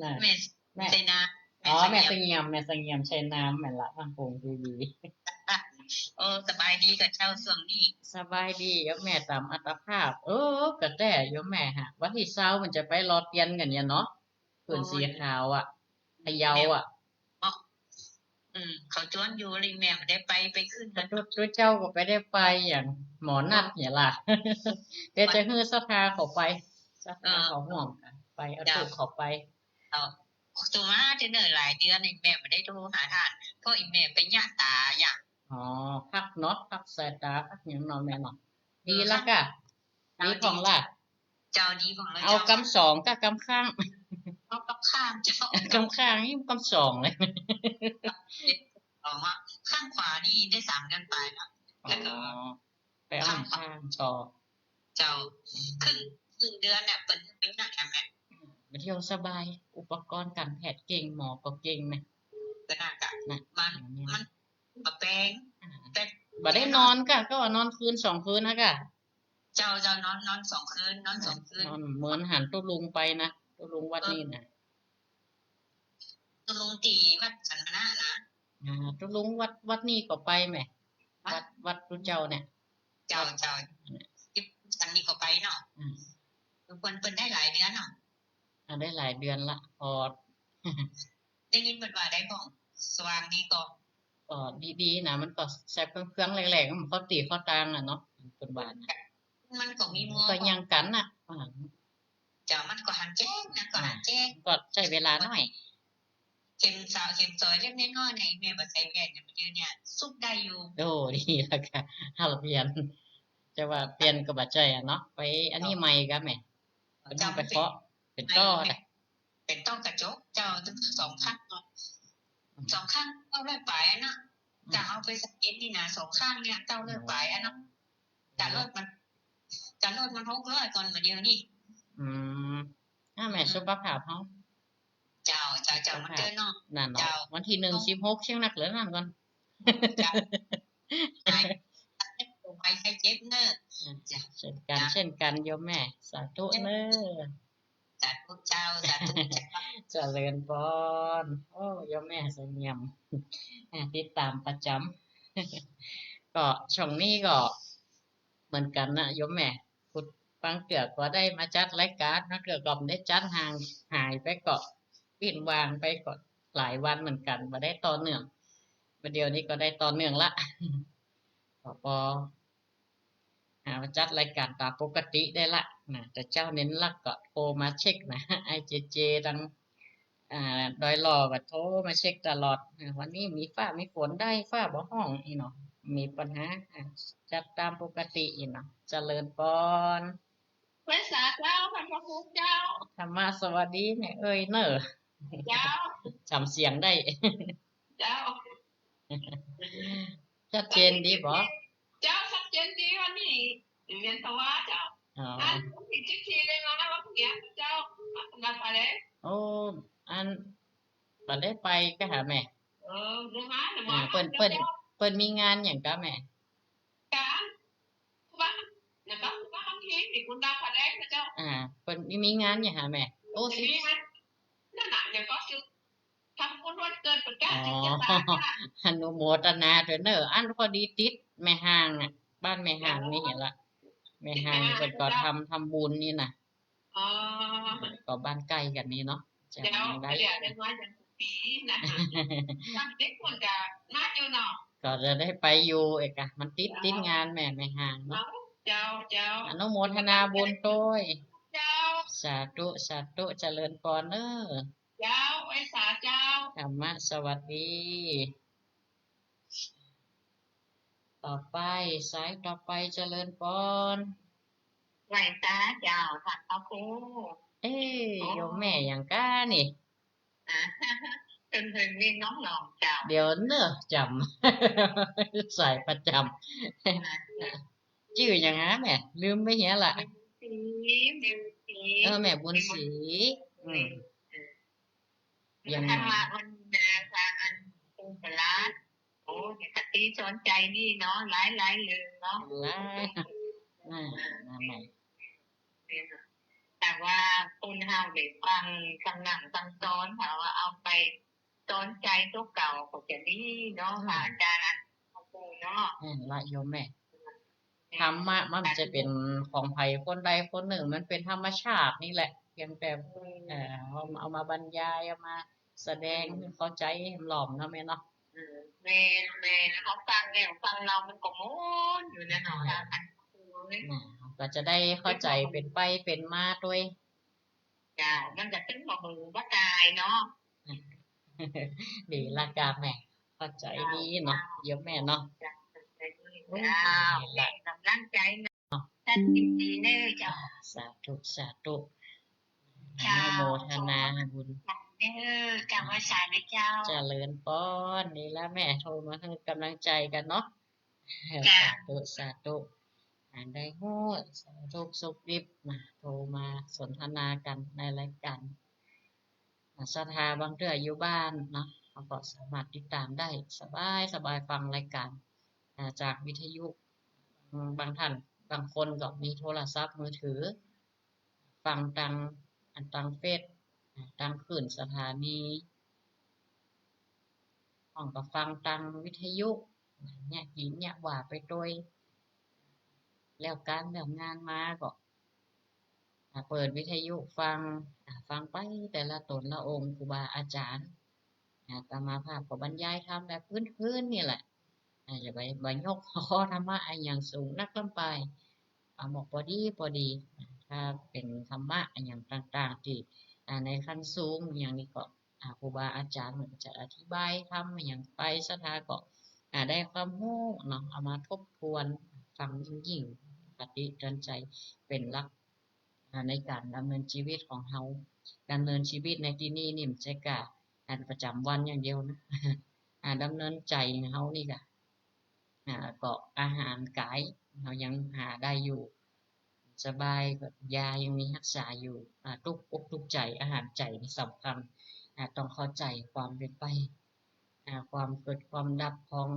น่ะ แม่ แม่ ใส่นา แม่เสงี่ยมใช้น้ำแม่นละบ้านโป่งดี โอ้สบายดีกับเจ้าส่วงนี้ สบายดีโยมแม่ตามอัตภาพก็แต่โยมแม่ฮะวันที่20มันจะไปรอเตียนกันเนี่ยเนาะปืนสีขาวอ่ะพะเยาอ่ะ เขาจวนอยู่เลยแม่ไม่ได้ไปขึ้น แต่ตัวเจ้าก็ไปได้ไปอย่างหมอนัดเนี่ยล่ะ เดี๋ยวจะฮื้อสภาเขาไปสภาเขาห่วงกันไปเอาถูกเขาไป เอาตัวมาจะเหนื่อยหลายเดือนแม่ไม่ได้โทรหาท่านเพราะอีแม่เป็นญาติตาอย่าง อ๋อพักเนาะพักสายตาพักอย่างเนอนแม่เนาะดีละกะดีของล่ะ เจ้านี้ของเรา เอากำสองกับกำข้าง เอากับข้างเจ้าก ำข้างนี่กำสองเลย บอกว่าข้างขวานี่ได้3 เดือนไปนะ อ๋อไปเอาข้างต่อ เจ้าครึ่งเดือนเนี่ยเป็นหนักแม่ ไปเที่ยวสบาย อุปกรณ์การแพทย์เก่งหมอก็เก่งนะ ก็น่ากะ นะ มันมาแปลงแต่ บ่ได้นอนกะก็ว่านอนคืน2 คืนนะกะ เจ้านอน2 คืนนอน2 คืน นอนเหมือนหันตุลุงไปนะตุลุงวัดนี่นะ ตุลุงตีวัดสันมนานะ ตุลุงวัดนี่ก็ไปแหมวัดตุเจ้าเนี่ย เจ้าที่สันนี่ก็ไปเนาะ อืม ทุกคนเปิ้นได้หลายเดือนเนาะ ได้หลายเดือนละพอ ได้ยินเปิ้นว่าได้ของสว่างดีก็ ก็ดีๆนะมันก็แซ่บเครื่องๆแหลกๆมันก็ตีข้อตางอ่ะเนาะเป็นบาทนะ มันก็มีมัว ก็ยังกันน่ะ เจ้ามันก็หันแจ้งนะก็หันแจ้ง ก็ใช้เวลาหน่อย เข็มสาวเข็มซอยเล็กน้อยๆในแม่บ่ใส่แว่นเนี่ยมันเยอะเนี่ยซุกได้อยู่ โอ้ดีแล้วค่ะถ้าเราเปลี่ยนจะว่าเปลี่ยนก็บ่ใจอ่ะเนาะไปอันนี้ใหม่ก็แหม่เป็นต้องไปเคาะเป็นต้อน่ะ เป็นต้อกระจกเจ้าทั้ง2 ข้างเนาะ 2 ข้างเอาเลยไปนะจะเอาไปสกินนี่นะ2 ข้างเนี่ยเจ้าเลยไปเนาะจะลดมัน600ก่อนมาเดียวนี่ อืมแม่สุขภาพเฮา เจ้ามันเจอเนาะ นั่นเนาะ เจ้า วันที่1 16เชียงนักเหลือนั่นก่อน เจ้าไปใครเจ็บเนอะจ้ะ เช่นกันโยมแม่ สาธุเด้อ สาธุเจ้าสาธุเจ้า เจริญพรโอ้โยมแม่เสงี่ยม ติดตามประจำ ก็ช่องนี้ก็เหมือนกันนะโยมแม่พุดฟังเกือก็ได้มาจัดรายการนะเกือก็ได้จัดห่างหายไปก็ปิดวางไปก็หลายวันเหมือนกันมาได้ต่อเนื่องประเดี๋ยวนี้ก็ได้ต่อเนื่องละ ก็พอมาจัดรายการตามปกติได้ละนะแต่เจ้าเน้นหลักก็โทรมาเช็คนะ ไอเจดังดอยหล่อก็โทรมาเช็คตลอดวันนี้มีฟ้ามีฝนได้ฟ้าบ่ห้องอีเนาะมีปัญหาจัดตามปกติอีเนาะเจริญพร ไว้สาเจ้าพันพระคุณเจ้า ธรรมะสวัสดีแม่เอ้ยเนอะ เจ้า จำเสียงได้ เจ้า ชัดเจนดีบ่ เจ้าชัดเจนดีวันนี้เรียนสวะเจ้า อ๋อ อันที่จิ๊กซีเลยมาว่าพวกเนี้ยเจ้านักอะไร โอ้อันบ่ได้ไปก็หาแม่ เดี๋ยวมาเดี๋ยวมา เปิ้นมีงานหยังกะแม่ การว่านะครับว่าบางทีนี่คุณดาวอะไรนะเจ้า เปิ้นมีงานหยังหาแม่โอ้สิ ทีนี้มันนั่นน่ะเดี๋ยวก็คือทำบุญวันเกิดประกาศ อ๋ จิต อ จะตายค่ะ อนุโมทนาด้วยเนอะอันพอดีติดแม่ห่างบ้านแม่ห่างนี่เห็นละแม่ห่างเพิ่นก็ทำบุญนี่น่ะ อ๋อ ก็บ้านใกล้กันนี่เนาะจะ เดี๋ยว ได้ เดี๋ยวเดี๋ยวมาอย่างปีนะตั้งเด็กควรจะน่าอยู่เนาะ ก็จะได้ไปอยู่เอกะมันติดงานแม่ห่างเนาะ เจ้าเจ้า อนุโมทนาบุญด้วย เจ้า สาธุเจริญพรเด้อ เจ้าไว้สาเจ้า ธรรมะสวัสดี ต่อไปสายต่อไปเจริญพร ไหวตาเจ้าสัตว์พระครู เอ้ย โอ้ โยมแม่อย่างก้านี่ อ่าเป็นเพลงนี้น้องหลองเจ้า เดี๋ยวเนอะจำ สายประจ นะ ำ ชื่ออย่างฮะแม่ ลืมไปเหี้ยละ เมวสี แม่บุญศรีอืม ยังไง ธรรมะวันนาทางอันตุงปลาดโอ้ยคติสอนใจนี่เนาะหลายเลยเนาะ หลายนั่นแหละ แต่ว่าคนเฮาได้ฟังหนังซ้อนค่ะว่าเอาไปสอนใจตัวเก่าก็จะดีเนาะค่ะอาจารย์อันเขาพูดเนาะ นั่นละโยมแม่ ธรรมะมันจะเป็นของไผคนใดคนหนึ่ง มันเป็นธรรมชาตินี่แหละ เพียงแต่เอามาบรรยาย เอามาแสดงให้เข้าใจให้หลอมเนาะแม่เนาะ แม่เขาฟังแล้วฟังเรามันก็ม้วนอยู่แน่นอนค่ะอันนี้ ก็จะได้เข้าใจเป็นไปเป็นมาด้วย จ้ะมันจะเป็นบ่มือบ่ตายเนาะ ดีละกาแม่เข้าใจดีเนาะโยมแม่เนาะ จ้ะเป็นกำลังใจนะท่านดีๆเด้อเจ้า สาธุสาธุ จ้า อนุโมทนาบุญ เด้อกลับมาสายนะเจ้า เจริญพรนี่ละแม่โทรมาให้กำลังใจกันเนาะ จ้ะ สาธุสาธุได้ฮู้สาธุสุขดิบนะโทรมาสนทนากันในรายการศรัทธาบางเทื่ออยู่บ้านเนาะเขาก็สามารถติดตามได้สบายฟังรายการจากวิทยุบางท่านบางคนก็มีโทรศัพท์มือถือ ฟังทางเฟซทางคลื่นสถานีห้องก็ฟังทางวิทยุเนี่ยหินเนี่ยว่าไปโดย แล้วการเรื่องงานมาก็เปิดวิทยุฟังไปแต่ละตนละองค์ครูบาอาจารย์อาตมาภาพก็บรรยายธรรมแบบพื้นๆนี่แหละอย่าไปยกข้อธรรมะอะไรอย่างสูงนักลำไปบอกพอดีถ้าเป็นธรรมะอย่างต่างๆที่ในขั้นสูงอย่างนี้ก็ครูบาอาจารย์มันจะอธิบายทำอย่างไปสถาก็ได้ความรู้เนาะเอามาทบทวนฟังยิ่งปฏิเตือนใจเป็นหลักในการดำเนินชีวิตของเฮาดำเนินชีวิตในที่นี่นี่มันใช่กะประจำวันอย่างเดียวนะ ดำเนินใจเฮานี่กะก็อาหารกายเรายังหาได้อยู่สบายแบบยายังมีรักษาอยู่ทุกอกทุกใจอาหารใจนี่สำคัญต้องเข้าใจความเป็นไปความเกิดความดับของ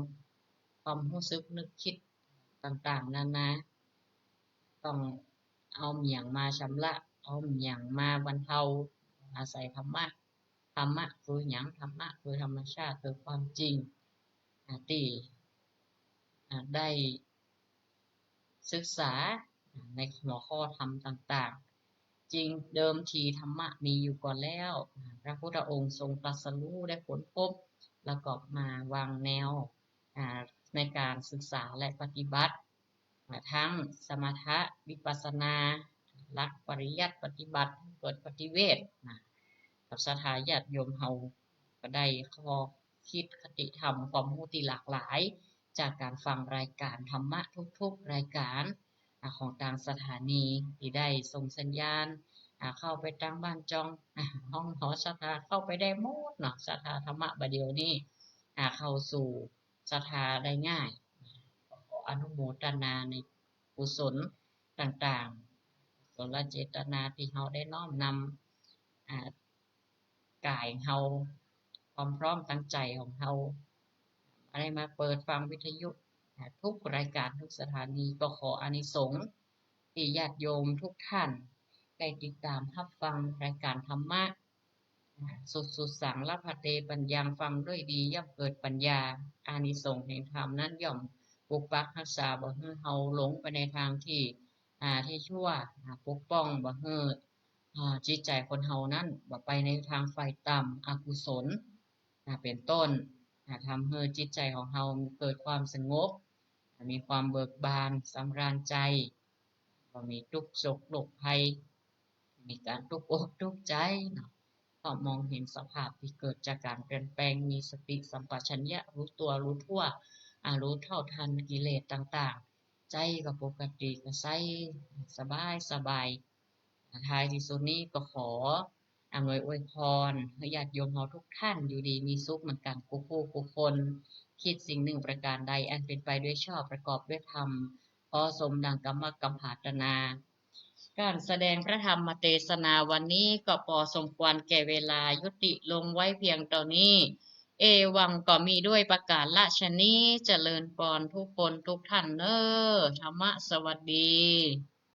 ความรู้สึกนึกคิดต่างๆนานาต้องเอาเมียงมาชำระเอาเมียงมาบรรเทาอาศัยธรรมะคือหยังธรรมะคือธรรมชาติคือความจริงที่ได้ศึกษาในหัวข้อธรรมต่างๆจริงเดิมทีธรรมะมีอยู่ก่อนแล้วพระพุทธองค์ทรงตรัสรู้ได้ค้นพบแล้วก็มาวางแนวในการศึกษาและปฏิบัติทั้งสมถะวิปัสสนาหลักปริยัติปฏิบัติเกิดปฏิเวทกับศรัทธาญาติโยมเฮาก็ได้ข้อคิดคติธรรมความรู้ที่หลากหลายจากการฟังรายการธรรมะทุกๆรายการของทางสถานีที่ได้ส่งสัญญาณเข้าไปทางบ้านจองห้องหอศรัทธาเข้าไปได้หมดเนาะศรัทธาธรรมะบัดเดี๋ยวนี้เข้าสู่ศรัทธาได้ง่ายขออนุโมทนาในกุศลต่างๆกุศลเจตนาที่เราได้น้อมนำกายเราความพร้อมตั้งใจของเราอะไรมาเปิดฟังวิทยุทุกรายการทุกสถานีก็ขออานิสงส์ที่ญาติโยมทุกท่านได้ติดตามรับฟังรายการธรรมะสุดสังละพะเตปัญญาฟังด้วยดีย่อมเกิดปัญญาอานิสงส์แห่งธรรมนั้นย่อมปกปักรักษาบ่ให้เฮาหลงไปในทางที่ชั่วปกป้องบ่ให้จิตใจคนเฮานั้นบ่ไปในทางฝ่ายต่ำอกุศลเป็นต้นทำให้จิตใจของเฮาเกิดความสงบมีความเบิกบานสำราญใจบ่มีทุกข์โศกโรคภัยมีการทุกข์อกทุกข์ใจก็มองเห็นสภาพที่เกิดจากการเปลี่ยนแปลงมีสติสัมปชัญญะรู้ตัวรู้ทั่วรู้เท่าทันกิเลสต่างๆใจก็ปกติก็ใสสบาย ท้ายที่สุดนี้ก็ขออำนวยอวยพรให้ญาติโยมเราทุกท่านอยู่ดีมีสุขเหมือนกันทุกผู้ทุกคนคิดสิ่งหนึ่งประการใดอันเป็นไปด้วยชอบประกอบด้วยธรรมขอสมดังกรรมกำปรารถนา การแสดงพระธรรมเทศนาวันนี้ก็พอสมควรแก่เวลายุติลงไว้เพียงเท่านี้ เอวังก็มีด้วยประกาศละชนี้เจริญพรทุกคนทุกท่านเนอธรรมะสวัสดี